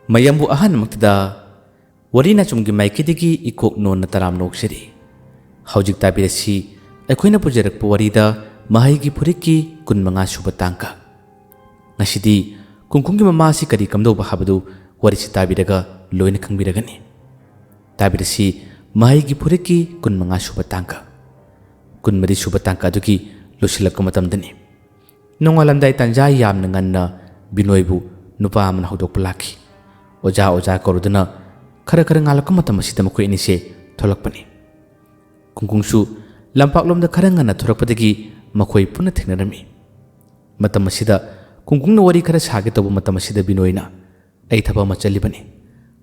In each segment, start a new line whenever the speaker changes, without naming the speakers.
mayambu ahan maktada warina chumgi maikidigi ikok non na taram noksiri haujik tabirasi aikoina pujarak puwarida mahaigi puriki kun manga suba tangka ngasidi kungkungi mamasi kadi kamdo bahabadu warisi tabiraga loina kangbiragani tabirasi mahaigi puriki kun manga suba tangka kun mari suba tangka adugi losilak matamdani nongalamdai tanja yamna nganna binoibu nupa amana hodok pelaki oja korudana khara ngalak matam asida mako inise tholakpani kungkungsu lampaklomda khara ngana thorakpadagi makoi puna thengnarami matam asida kungkungna wari khara sage tobu matam asida binoina ai thaba ma chalibani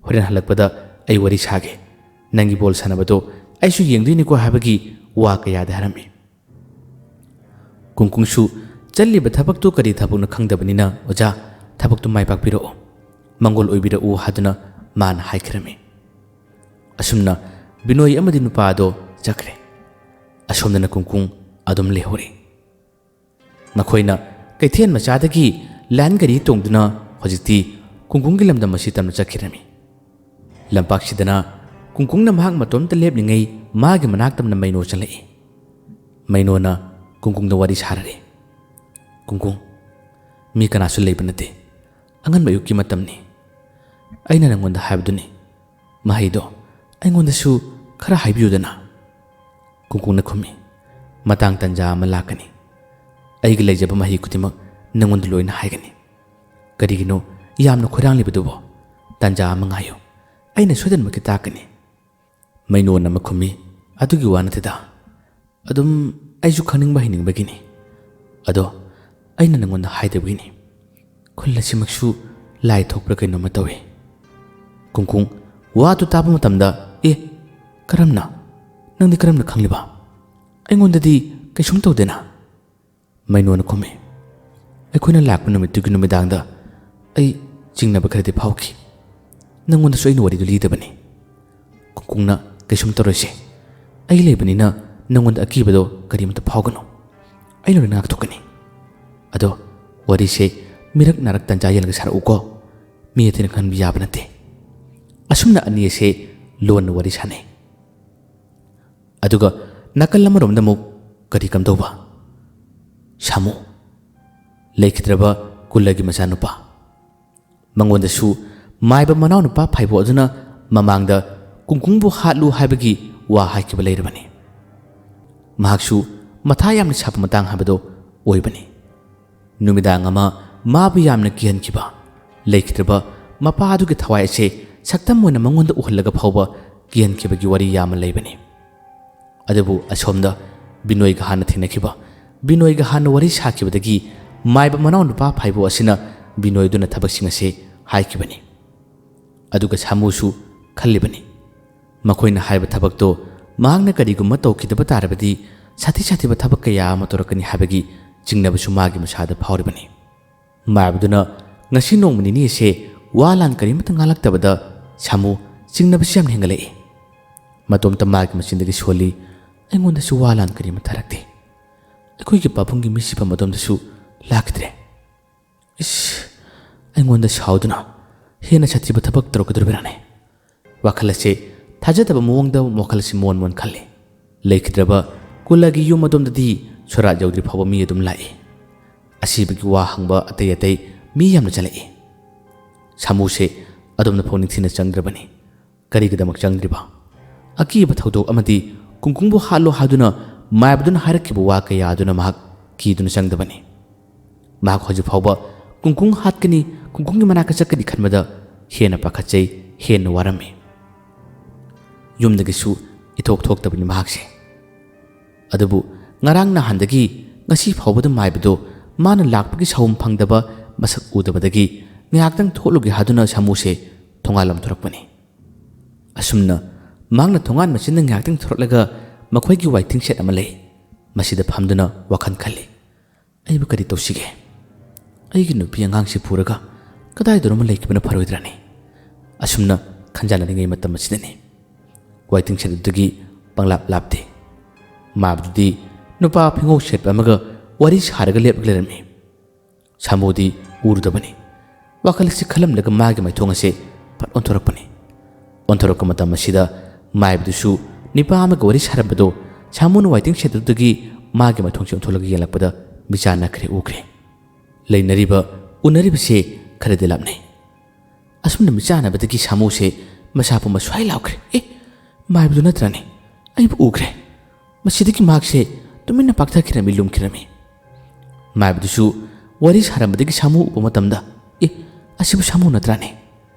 horen halakpada ai wari sage nangi bol sanabado aisu yengdini ko habagi wa kaya dharami kungkungsu challiba thabak tu kari thabuna khangdabanina oja thabak tu mai pakpiro mangol oibira u haduna man haikrami asumna binoi amadi nupado chakre asomdana kungkung adum lehori makoina kaithen machadagi lan gari tongduna hojiti kungkung gi lamdam masi tamna chakhirami lampak sidana kungkungna mahak matom ta leplingai magi manak tamna maino chalai maino na kungkungda wari sarare kungkung mi kana su leibanate angan mayuki matamni aina nangonda haibduni mahaido aingonda su khara haibiyudana kungkungna khumi matang tanja ama lakani aigi leijaba mahi kutima nangonda loina haigani karigino yamna khorang libadubo tanja ama ngayo aina sodan maki takani maino na makhumi adugi wanatida adum aiju khaning bahining bagini ado aina nangonda haidabini khulasimaksu lai thokpra kaino matawi kungkung wa tu tabu matamda karamna nangdi karamna khangliba aingondadi kaisum tawdena mainona khome aikoina lakpa numitugi numidangda ai jingnaba kharadi phauki nangonda so aina wari du lidabani kungkungna kaisum tawrose ai lebanina nangonda akibado karimta phawgano aina rina ngakthokani ado wari se mirak narak tanja yalga sar uko mi atin khan biya banate asumna ani se lon wari sane aduga nakal lamarom da muk kari kam doba samu lekhitraba kulagi masanupa mangonda su maiba manaw nupa phaibo aduna mamangda kungkungbu hatlu haibagi wa haikibal leirabani mahaksu matha yamna chap matang habado oibani numidang ama mabu yamna kihan kiba lekhitraba mapa adugi thawai ase saktam moina mangonda uhallaga phawba kihan kibagi wari yama leibani adabu asomda binoi ga hana thinakiba binoi ga hana wari sakibadagi maiba manaw nupa phaibo asina binoi duna thabak singa se haikibani aduga samusu khallibani makoina haiba thabak to mahangna karigumma tawkidaba tarabadi sati ba thabak kaya ama torakani habagi chingnabasu magi masada phawribani maibduna ngasi nongmani ni se walan karimata ngalaktabada samu chingnabasu yam hengalai matom tamagi masindagi soli aingonda su walan karimata rakte akoi ki papungi misipa matom da su laktre aingonda sauduna hena chatiba thabak torokadrubirane wakhalase thajataba muwangda mokhalasi mon khalle lekhidraba kulagi yum matom dadi sora jawdri phawa mi adum lai asibagi wa hangba atay mi yamna chalai samu se adumna phoni thina changdrabani karigidamak changdriba akiba thodok amadi kungkungbu halo haduna maibduna harakibu wa kaya aduna mahak kiduna changdabani mahak hoji phawba kungkung hatkani kungkungi manaka chakani khanmada hena pakhachai hena warami yumdagisu ithok thoktabani mahakse adubu ngarang na handagi ngasi phawbada maibdo mana lakpagi sawum phangdaba masak udabadagi ngaktang tholugi haduna samuse thongalam thorakpani asumna mangna thongan machinna ngaktang thorlaga makhoigi waiting set amalei masida phamduna wakhan khalli aibu kari tawsige aigi nupi angangsi puraga kadai doroma leikibana pharoidrani asumna khanjana ringai matam masidani waiting set dugi panglap lapte mabdi nupa phingo set amaga wari saraga lepglerami samodi urdabani wakhalisi khalam laga magi mai thongase ꯐꯠ ꯑꯣꯟꯊꯣꯔꯛꯄꯅꯤ ꯑꯣꯟꯊꯣꯔꯛꯄ ꯃꯇꯝ ꯑꯁꯤꯗ ꯃꯥꯏꯕꯗꯨꯁꯨ ꯅꯤꯄꯥ ꯑꯃꯒ ꯋꯥꯔꯤ ꯁꯥꯔꯝꯕꯗꯣ ꯁꯥꯃꯨꯅ waiting ꯁꯦꯠꯇꯨꯗꯒꯤ ꯃꯥꯒꯤ ꯃꯊꯣꯡꯁꯦ ꯑꯣꯟꯊꯣꯛꯂꯒ ꯌꯦꯡꯂꯛꯄꯗ ꯃꯤꯆꯥꯟꯅꯈ꯭ꯔꯦ ꯎꯈ꯭ꯔꯦ ꯂꯩꯅꯔꯤꯕ ꯎꯅꯔꯤꯕꯁꯦ ꯈꯔꯗꯤ ꯂꯥꯞꯅꯩ ꯑꯁꯨꯝꯅ ꯃꯤꯆꯥꯟꯅꯕꯗꯒꯤ ꯁꯥꯃꯨꯁꯦ ꯃꯁꯥ ꯄꯨꯝꯕ ꯁ꯭ꯋꯥꯏ ꯂꯥꯎꯈ꯭ꯔꯦ ꯃꯥꯏꯕꯗꯨ ꯅꯠꯇ꯭ꯔꯅꯦ ꯑꯩꯕꯨ ꯎꯈ꯭ꯔꯦ ꯃꯁꯤꯗꯒꯤ ꯃꯍꯥꯛꯁꯦ ꯇꯨꯃꯤꯟꯅ ꯄꯥꯛꯊꯈꯤꯔꯝꯃꯤ ꯂꯨꯝꯈꯤꯔꯝꯃꯤ ꯃꯥꯏꯕꯗꯨꯁꯨ ꯋꯥꯔꯤ ꯁꯥꯔꯝꯕꯗꯒꯤ ꯁꯥꯃꯨ ꯎꯕ ꯃꯇꯝꯗ ꯑꯁꯤꯕꯨ ꯁꯥꯃꯨ ꯅꯠꯇ꯭ꯔꯅꯦ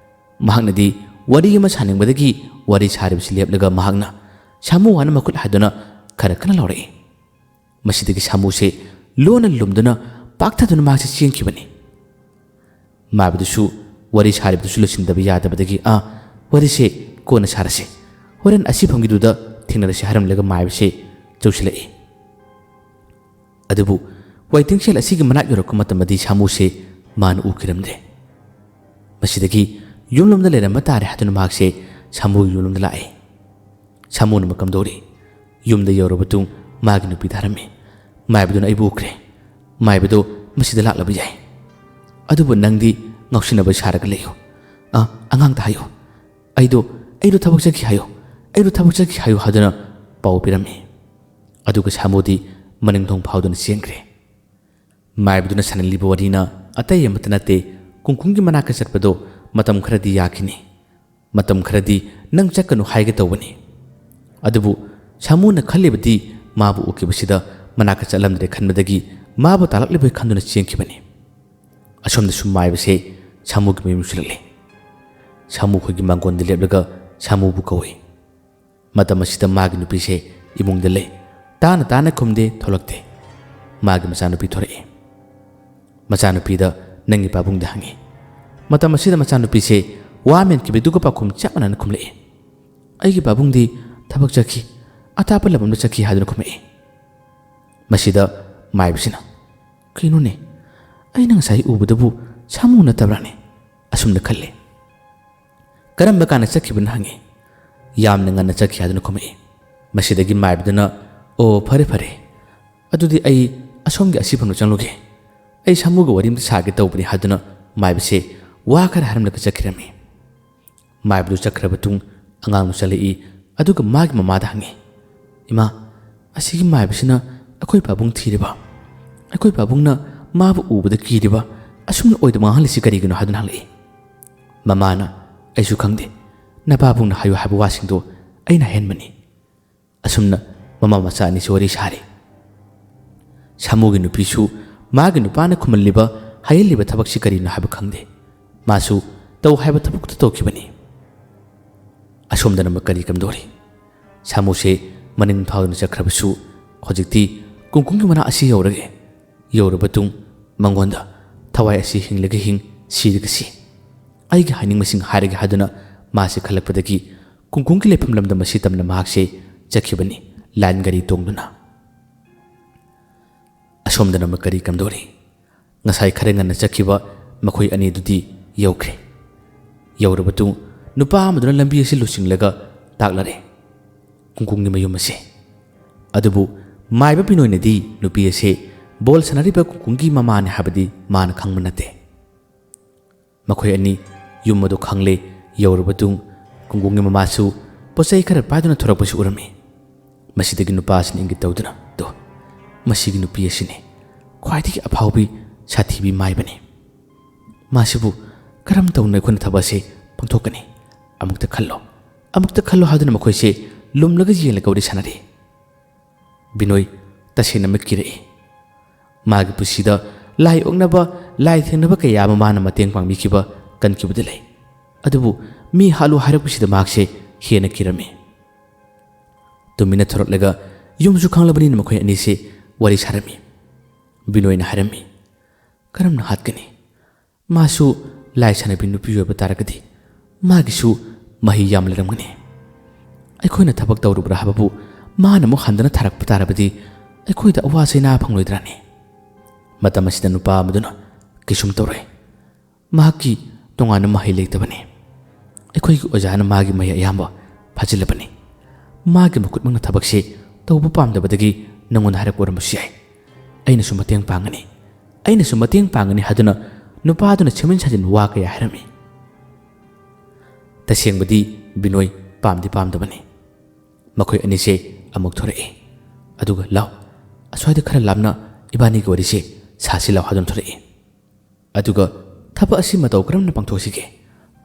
ꯃꯍꯥꯛꯅꯗꯤ ꯋꯥꯔꯤ ꯑꯃ ꯁꯥꯅꯤꯡꯕꯗꯒꯤ ꯋꯥꯔꯤ ꯁꯥꯔꯤꯕꯁꯤ ꯂꯦꯞꯂꯒ ꯃꯍꯥꯛꯅ ꯁꯥꯃꯨ ꯍꯥꯏꯅ ꯃꯈꯨꯠ ꯍꯥꯏꯗꯨꯅ ꯈꯔ ꯀꯟꯅ ꯂꯥꯎꯔꯛꯏ ꯃꯁꯤꯗꯒꯤ ꯁꯥꯃꯨꯁꯦ ꯂꯣꯟꯅ ꯂꯨꯝꯗꯨꯅ ꯄꯥꯛꯊꯗꯨꯅ ꯃꯍꯥꯛꯁꯦ ꯆꯦꯟꯈꯤꯕꯅꯤ ꯃꯥꯏꯕꯗꯨꯁꯨ ꯋꯥꯔꯤ ꯁꯥꯔꯤꯕꯗꯨꯁꯨ ꯂꯣꯏꯁꯤꯟꯗꯕ ꯌꯥꯗꯕꯗꯒꯤ ꯋꯥꯔꯤꯁꯦ ꯀꯣꯟꯅ ꯁꯥꯔꯁꯦ ꯍꯣꯔꯦꯟ ꯑꯁꯤꯐꯝꯒꯤꯗꯨꯗ ꯊꯦꯡꯅꯔꯁꯤ ꯍꯥꯏꯔꯝꯂꯒ ꯃꯥꯏꯕꯁꯦ ꯆꯧꯁꯤꯜꯂꯛꯏ ꯑꯗꯨꯕꯨ ꯋꯥꯏꯇꯤꯡꯁꯦꯜ ꯑꯁꯤꯒꯤ ꯃꯅꯥꯛ ꯌꯧꯔꯛꯄ ꯃꯇꯝꯗꯗꯤ ꯁꯥꯃꯨꯁꯦ ꯃꯥꯅ ꯎꯈꯤꯔꯝꯗ꯭ꯔꯦ ꯃꯁꯤꯗꯒꯤ ꯌꯨꯝꯂꯣꯝꯗ ꯂꯩꯔꯝꯕ ꯇꯥꯔꯦ ꯍꯥꯏꯗꯨꯅ ꯃꯍꯥꯛꯁꯦ ꯁꯥꯃꯨꯒꯤ ꯌꯨꯝꯂꯣꯝꯗ ꯂꯥꯛꯏ ꯁꯥꯃꯨꯅ ꯃꯀꯝꯗꯧꯔꯤ ꯌꯨꯝꯗ ꯌꯧꯔꯕ ꯃꯇꯨꯡ ꯃꯥꯒꯤ ꯅꯨꯄꯤꯗ ꯍꯥꯏꯔꯝꯃꯤ ꯃꯥꯏꯕꯗꯨꯅ ꯑꯩꯕꯨ ꯎꯈ꯭ꯔꯦ ꯃꯥꯏꯕꯗꯣ ꯃꯁꯤꯗ ꯂꯥꯛꯂꯕ ꯌꯥꯏ ꯑꯗꯨꯕꯨ ꯅꯪꯗꯤ ꯉꯥꯎꯁꯤꯟꯅꯕ ꯁꯥꯔꯒ ꯂꯩꯌꯨ ꯑꯉꯥꯡꯗ ꯍꯥꯏꯌꯨ ꯑꯩꯗꯣ ꯊꯕꯛ ꯆꯠꯈꯤ ꯍꯥꯏꯌꯨ ꯑꯩꯗꯣ ꯊꯕꯛ ꯆꯠꯈꯤ ꯍꯥꯏꯌꯨ ꯍꯥꯏꯗꯨꯅ ꯄꯥꯎ ꯄꯤꯔꯝꯃꯤ ꯑꯗꯨꯒ ꯁꯥꯃꯨꯗꯤ ꯃꯅꯤꯡꯊꯣꯡ ꯐꯥꯎꯗꯨꯅ ꯆꯦꯟꯈ꯭ꯔꯦ ꯃꯥꯏꯕꯗꯨꯅ ꯁꯥꯅꯜꯂꯤꯕ ꯋꯥꯔꯤꯅ ꯑꯇꯩ ꯑꯃꯠꯇ ꯅꯠꯇꯦ ꯀꯨꯡꯀꯨꯡꯒꯤ ꯃꯅꯥꯛꯇ ꯆꯠꯄꯗꯣ ꯃꯇꯝ ꯈꯔꯗꯤ ꯌꯥꯈꯤꯅꯤ ꯃꯇꯝ ꯈꯔꯗꯤ ꯅꯪ ꯆꯠꯀꯅꯨ ꯍꯥꯏꯒꯦ ꯇꯧꯕꯅꯤ ꯑꯗꯨꯕꯨ ꯁꯥꯃꯨꯅ ꯈꯜꯂꯤꯕꯗꯤ ꯃꯥꯕꯨ ꯎꯈꯤꯕꯁꯤꯗ ꯃꯅꯥꯛꯇ ꯆꯠꯂꯝꯗ꯭ꯔꯦ ꯈꯟꯕꯗꯒꯤ ꯃꯥꯕꯨ ꯇꯥꯂꯛꯂꯤꯕꯩ ꯈꯟꯗꯨꯅ ꯆꯦꯟꯈꯤꯕꯅꯤ ꯑꯁꯣꯝꯗꯁꯨ ꯃꯥꯏꯕꯁꯦ ꯁꯥꯃꯨꯒꯤ ꯃꯌꯨꯝ ꯆꯠꯂꯛꯂꯦ ꯁꯥꯃꯨ ꯈꯣꯏꯒꯤ ꯃꯥꯡꯒꯣꯟꯗ ꯂꯦꯞꯂꯒ ꯁꯥꯃꯨꯕꯨ ꯀꯧꯏ ꯃꯇꯝ ꯑꯁꯤꯗ ꯃꯥꯒꯤ ꯅꯨꯄꯤꯁꯦ ꯏꯃꯨꯡꯗ ꯂꯩ ꯇꯥꯅ ꯇꯥꯅ ꯈꯨꯝꯗꯦ ꯊꯣꯛꯂꯛꯇꯦ ꯃꯥꯒꯤ ꯃꯆꯥꯅꯨꯄꯤ ꯊꯣꯔꯛꯏ ꯃꯆꯥꯅꯨꯄꯤꯗ ꯅꯪꯒꯤ ꯄꯥꯕꯨꯡꯗ ꯍꯪꯉꯤ ꯃꯇꯝ ꯑꯁꯤꯗ ꯃꯆꯥꯅꯨꯄꯤꯁꯦ ꯋꯥ ꯃꯦꯟꯈꯤꯕꯗꯨꯒ ꯄꯥꯎꯈꯨꯝ ꯆꯞ ꯃꯥꯟꯅꯅ ꯈꯨꯝꯂꯛꯏ ꯑꯩꯒꯤ ꯄꯥꯕꯨꯡꯗꯤ ꯊꯕꯛ ꯆꯠꯈꯤ ꯑꯇꯥꯞꯄ ꯂꯝ ꯑꯃꯗ ꯆꯠꯈꯤ ꯍꯥꯏꯗꯨꯅ ꯈꯨꯝꯃꯛꯏ ꯃꯁꯤꯗ ꯃꯥꯏꯕꯁꯤꯅ ꯀꯩꯅꯣꯅꯦ ꯑꯩꯅ ꯉꯁꯥꯏ ꯎꯕꯗꯕꯨ ꯁꯥꯃꯨ ꯅꯠꯇꯕ꯭ꯔꯥꯅꯦ ꯑꯁꯨꯝꯅ ꯈꯜꯂꯤ ꯀꯔꯝꯕ ꯀꯥꯟꯗ ꯆꯠꯈꯤꯕꯅ ꯍꯪꯉꯤ ꯌꯥꯝꯅ ꯉꯟꯅ ꯆꯠꯈꯤ ꯍꯥꯏꯗꯨꯅ ꯈꯨꯝꯃꯛꯏ ꯃꯁꯤꯗꯒꯤ ꯃꯥꯏꯕꯗꯨꯅ ꯑꯣ ꯐꯔꯦ ꯐꯔꯦ ꯑꯗꯨꯗꯤ ꯑꯩ ꯑꯁꯣꯝꯒꯤ ꯑꯁꯤꯐꯝꯗ ꯆꯪꯂꯨꯒꯦ ꯑꯩ ꯁꯥꯃꯨꯒ ꯋꯥꯔꯤ ꯑꯃꯇ ꯁꯥꯒꯦ ꯇꯧꯕꯅꯤ ꯍꯥꯏꯗꯨꯅ ꯃꯥꯏꯕꯁꯦ ꯋꯥ ꯈꯔ ꯍꯥꯏꯔꯝꯂꯒ ꯆꯠꯈꯤꯔꯝꯃꯤ ꯃꯥꯏꯕꯗꯨ ꯆꯠꯈ꯭ꯔꯕ ꯃꯇꯨꯡ ꯑꯉꯥꯡꯗꯨ ꯆꯠꯂꯛꯏ ꯑꯗꯨꯒ ꯃꯥꯒꯤ ꯃꯃꯥꯗ ꯍꯪꯉꯤ ꯏꯃꯥ ꯑꯁꯤꯒꯤ ꯃꯥꯏꯕꯁꯤꯅ ꯑꯩꯈꯣꯏ ꯄꯥꯕꯨꯡ ꯊꯤꯔꯤꯕ ꯑꯩꯈꯣꯏ ꯄꯥꯕꯨꯡꯅ ꯃꯥꯕꯨ ꯎꯕꯗ ꯀꯤꯔꯤꯕ ꯑꯁꯨꯝꯅ ꯑꯣꯏꯗ ꯃꯥꯡꯍꯜꯂꯤꯁꯤ ꯀꯔꯤꯒꯤꯅꯣ ꯍꯥꯏꯗꯨꯅ ꯍꯪꯂꯛꯏ ꯃꯃꯥꯅ ꯑꯩꯁꯨ ꯈꯪꯗꯦ ꯅꯄꯥꯕꯨꯡꯅ ꯍꯥꯏꯌꯨ ꯍꯥꯏꯕ ꯋꯥꯁꯤꯡꯗꯣ ꯑꯩꯅ ꯍꯦꯟꯕꯅꯤ ꯑꯁꯨꯝꯅ ꯃꯃꯥ ꯃꯆꯥ ꯑꯅꯤꯁꯤ ꯋꯥꯔꯤ ꯁꯥꯔꯤ ꯁꯥꯃꯨꯒꯤ ꯅꯨꯄꯤꯁꯨ ꯃꯥꯒꯤ ꯅꯨꯄꯥꯅ ꯈꯨꯝꯍꯜꯂꯤꯕ ꯍꯥꯏꯍꯜꯂꯤꯕ ꯊꯕꯛꯁꯤ ꯀꯔꯤꯅꯣ ꯍꯥꯏꯕ ꯈꯪꯗꯦ ꯃꯥꯁꯨ ꯇꯧ ꯍꯥꯏꯕ ꯊꯕꯛꯇꯨ ꯇꯧꯈꯤꯕꯅꯤ ꯑꯁꯣꯝꯗꯅ ꯀꯔꯤ ꯀꯝꯗꯧꯔꯤ ꯁꯥꯃꯨꯁꯦ ꯃꯅꯤꯡ ꯐꯥꯎꯗꯨꯅ ꯆꯠꯈ꯭ꯔꯕꯁꯨ ꯍꯧꯖꯤꯛꯇꯤ ꯀꯨꯡꯀꯨꯡꯒꯤ ꯃꯅꯥꯛ ꯑꯁꯤ ꯌꯧꯔꯕ ꯃꯇꯨꯡ ꯃꯉꯣꯟꯗ ꯊꯋꯥꯏ ꯑꯁꯤ ꯍꯤꯡꯂꯒ ꯍꯤꯡ ꯁꯤꯔꯒ ꯁꯤ ꯑꯩꯒꯤ ꯍꯥꯏꯅꯤꯡꯕꯁꯤꯡ ꯍꯥꯏꯔꯒꯦ ꯍꯥꯏꯗꯨꯅ ꯃꯥꯁꯦ ꯈꯜꯂꯛꯄꯗꯒꯤ ꯀꯨꯡꯀꯨꯡꯒꯤ ꯂꯩꯐꯝ ꯂꯝꯗꯝ ꯑꯁꯤ ꯇꯝꯅ ꯃꯍꯥꯛꯁꯦ ꯆꯠꯈꯤꯕꯅꯤ ꯂꯥꯏꯟ ꯒꯥꯔꯤ ꯇꯣꯡꯗꯨꯅ ꯑꯁꯣꯝꯗꯅ ꯀꯔꯤ ꯀꯝꯗꯧꯔꯤ ꯉꯁꯥꯏ ꯈꯔ ꯉꯟꯅ ꯆꯠꯈꯤꯕ ꯃꯈꯣꯏ ꯑꯅꯤꯗꯨꯗꯤ ꯌꯧꯈ꯭ꯔꯦ ꯌꯧꯔꯕ ꯃꯇꯨꯡ ꯅꯨꯄꯥ ꯑꯃꯗꯨꯅ ꯂꯝꯕꯤ ꯑꯁꯤ ꯂꯨꯆꯤꯡꯂꯒ ꯇꯥꯛꯂꯔꯦ ꯀꯨꯡꯀꯨꯡꯒꯤ ꯃꯌꯨꯝ ꯑꯁꯤ ꯑꯗꯨꯕꯨ ꯃꯥꯏꯕ ꯕꯤꯅꯣꯏꯅꯗꯤ ꯅꯨꯄꯤ ꯑꯁꯤ ꯕꯣꯜ ꯁꯥꯟꯅꯔꯤꯕ ꯀꯨꯡꯀꯨꯡꯒꯤ ꯃꯃꯥꯅꯤ ꯍꯥꯏꯕꯗꯤ ꯃꯥꯅ ꯈꯪꯕ ꯅꯠꯇꯦ ꯃꯈꯣꯏ ꯑꯅꯤ ꯌꯨꯝ ꯑꯗꯨ ꯈꯪꯂꯦ ꯌꯧꯔꯕ ꯃꯇꯨꯡ ꯀꯨꯡꯀꯨꯡꯒꯤ ꯃꯃꯥꯁꯨ ꯄꯣꯠꯆꯩ ꯈꯔ ꯄꯥꯏꯗꯨꯅ ꯊꯣꯔꯛꯄꯁꯨ ꯎꯔꯝꯃꯤ ꯃꯁꯤꯗꯒꯤ ꯅꯨꯄꯥꯁꯤꯅ ꯏꯪꯒꯤꯠ ꯇꯧꯗꯨꯅ ꯃꯁꯤꯒꯤ ꯅꯨꯄꯤ ꯑꯁꯤꯅꯤ ꯈ꯭ꯋꯥꯏꯗꯒꯤ ꯑꯐꯥꯎꯕꯤ ꯁꯥꯊꯤꯕꯤ ꯃꯥꯏꯕꯅꯤ ꯃꯥꯁꯤꯕꯨ ꯀꯔꯝ ꯇꯧꯅ ꯑꯩꯈꯣꯏꯅ ꯊꯕꯛ ꯑꯁꯤ ꯄꯥꯡꯊꯣꯛꯀꯅꯤ ꯑꯃꯨꯛꯇ ꯈꯜꯂꯣ ꯍꯥꯏꯗꯨꯅ ꯃꯈꯣꯏꯁꯦ ꯂꯨꯝꯂꯒ ꯌꯦꯡꯂꯒ ꯋꯥꯔꯤ ꯁꯥꯟꯅꯔꯤ ꯕꯤꯅꯣꯏ ꯇꯁꯦꯡꯅ ꯀꯤꯔꯛꯏ ꯃꯥꯒꯤ ꯄꯨꯟꯁꯤꯗ ꯂꯥꯏ ꯑꯣꯛꯅꯕ ꯂꯥꯏ ꯊꯦꯡꯅꯕ ꯀꯌꯥ ꯑꯃ ꯃꯥꯅ ꯃꯇꯦꯡ ꯄꯥꯡꯕꯤꯈꯤꯕ ꯀꯟꯈꯤꯕꯗ ꯂꯩ ꯑꯗꯨꯕꯨ ꯃꯤ ꯍꯥꯠꯂꯨ ꯍꯥꯏꯔꯛꯄꯁꯤꯗ ꯃꯍꯥꯛꯁꯦ ꯍꯦꯟꯅ ꯀꯤꯔꯝꯃꯤ ꯇꯨꯃꯤꯟꯅ ꯊꯣꯔꯛꯂꯒ ꯌꯨꯝꯁꯨ ꯈꯪꯂꯕꯅꯤꯅ ꯃꯈꯣꯏ ꯑꯅꯤꯁꯦ ꯋꯥꯔꯤ ꯁꯥꯔꯝꯃꯤ ꯕꯤꯅꯣꯏꯅ ꯍꯥꯏꯔꯝꯃꯤ ꯀꯔꯝꯅ ꯍꯥꯠꯀꯅꯤ ꯃꯥꯁꯨ ꯂꯥꯏ ꯁꯥꯟꯅꯕꯤ ꯅꯨꯄꯤ ꯑꯣꯏꯕ ꯇꯥꯔꯒꯗꯤ ꯃꯥꯒꯤꯁꯨ ꯃꯍꯤ ꯌꯥꯝ ꯂꯩꯔꯝꯒꯅꯤ ꯑꯩꯈꯣꯏꯅ ꯊꯕꯛ ꯇꯧꯔꯨꯕ꯭ꯔꯥ ꯍꯥꯏꯕꯕꯨ ꯃꯥꯅ ꯑꯃꯨꯛ ꯍꯟꯗꯅ ꯊꯥꯔꯛꯄ ꯇꯥꯔꯕꯗꯤ ꯑꯩꯈꯣꯏꯗ ꯑꯋꯥ ꯆꯩꯅꯥ ꯐꯪꯂꯣꯏꯗ꯭ꯔꯥꯅꯤ ꯃꯇꯝ ꯑꯁꯤꯗ ꯅꯨꯄꯥ ꯑꯃꯗꯨꯅ ꯀꯩꯁꯨꯝ ꯇꯧꯔꯣꯏ ꯃꯍꯥꯛꯀꯤ ꯇꯣꯉꯥꯟꯅ ꯃꯍꯩ ꯂꯩꯇꯕꯅꯤ ꯑꯩꯈꯣꯏꯒꯤ ꯑꯣꯖꯥꯅ ꯃꯥꯒꯤ ꯃꯍꯩ ꯑꯌꯥꯝꯕ ꯐꯥꯖꯤꯜꯂꯕꯅꯤ ꯃꯥꯒꯤ ꯃꯈꯨꯠꯃꯛꯅ ꯊꯕꯛꯁꯤ ꯇꯧꯕ ꯄꯥꯝꯗꯕꯗꯒꯤ ꯅꯪꯉꯣꯟꯗ ꯍꯥꯏꯔꯛꯄ ꯑꯣꯏꯔꯝꯕꯁꯨ ꯌꯥꯏ ꯑꯩꯅꯁꯨ ꯃꯇꯦꯡ ꯄꯥꯡꯒꯅꯤ ꯍꯥꯏꯗꯨꯅ ꯅꯨꯄꯥꯗꯨꯅ ꯁꯦꯝꯖꯤꯟ ꯁꯥꯖꯤꯟ ꯋꯥ ꯀꯌꯥ ꯍꯥꯏꯔꯝꯃꯤ तसेंबदी बिनोय पामदी पामदबनी मखोय अनिसे अमुक थोरए अदुगा लाव अस्वाइदा खरा लामना इबानी की वरिसे सासी लाव हादुन थोरए अदुगा थब असि मतौ करमना पांथोसिगे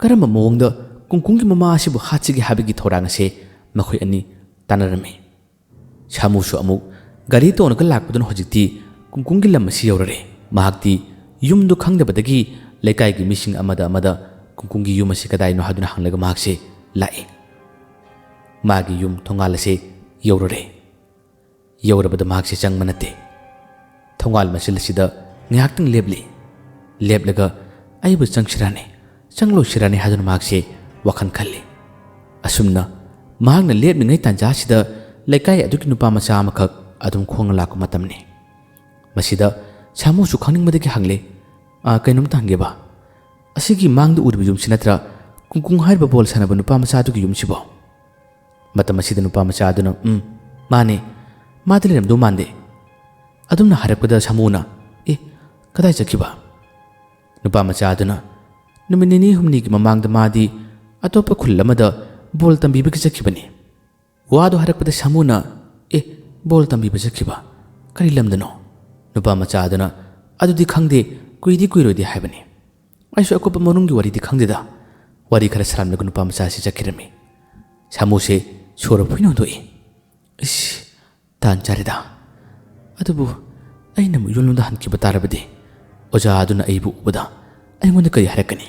करम मोंगदा कुंकुंगी ममा असिबु हाचिगे हाबिगी थोरांग से मखोय अनि तानरमे सामुसु अमुक गाड़ी तोनका लाकपदुन होजिक्ति कुंकुंगी लम असि यौररे महाक्ति युमदु खंगदबदगी लेकाइगी मिसिंग अमदा कुंकुंगी युम असि कदाइनो हादुन हांगलगा महाक्से लाए मागी युम थोंगालसे यौररे यौरबद महाक्से चंगमा नते थोंगाल मसिलसिदा न्याक्तंग लेबलगा आइबु चंगसिराने चंगलोसिराने हादुन महाक्से वखन खल्ले असुमना महाक्ना लेबनिङै तांजासिदा लेकाइ अदुकी नुपा मचा अमखक अदुम खोंग लाको मतमने मसिदा सामुसु खंगनिंगबदगी हांगले कैनोमता हंगेबा असिगी मांगद उरबु युमसि नत्रा कुंकुंग हाइबा बोल सानबा नुपा मचा अदुगी युमसिबो मतम असिदा नुपा मचा अदुना माने मादे लेरमदो मांदे अदुमना हारकपदा सामुना कदाइ चखिबा नुपा मचा अदुना नुमित निनी हुमनीगी ममांगदा मादी अतोप खुल अमदा बोल तंबीबगी चखिबनी वादो हारकपदा सामुना बोल तंबीबा चखिबा करी लमदनो नुपा मचा अदुना अदुदी खंगदे कुइदी कुइरोदी हाइबनी आइसु अकोप मनुंगी वरीदी खंगदेदा वरी खरा सरामनगु नुपा मचा सि चखिरमी सामुसे सोर फुइनो दोई तान चारेदा अदुबु अइना मु योलुंदा हनकिबा तारबदे ओजा अदुना अइबु उबदा अइंगोंदा करी हारकनी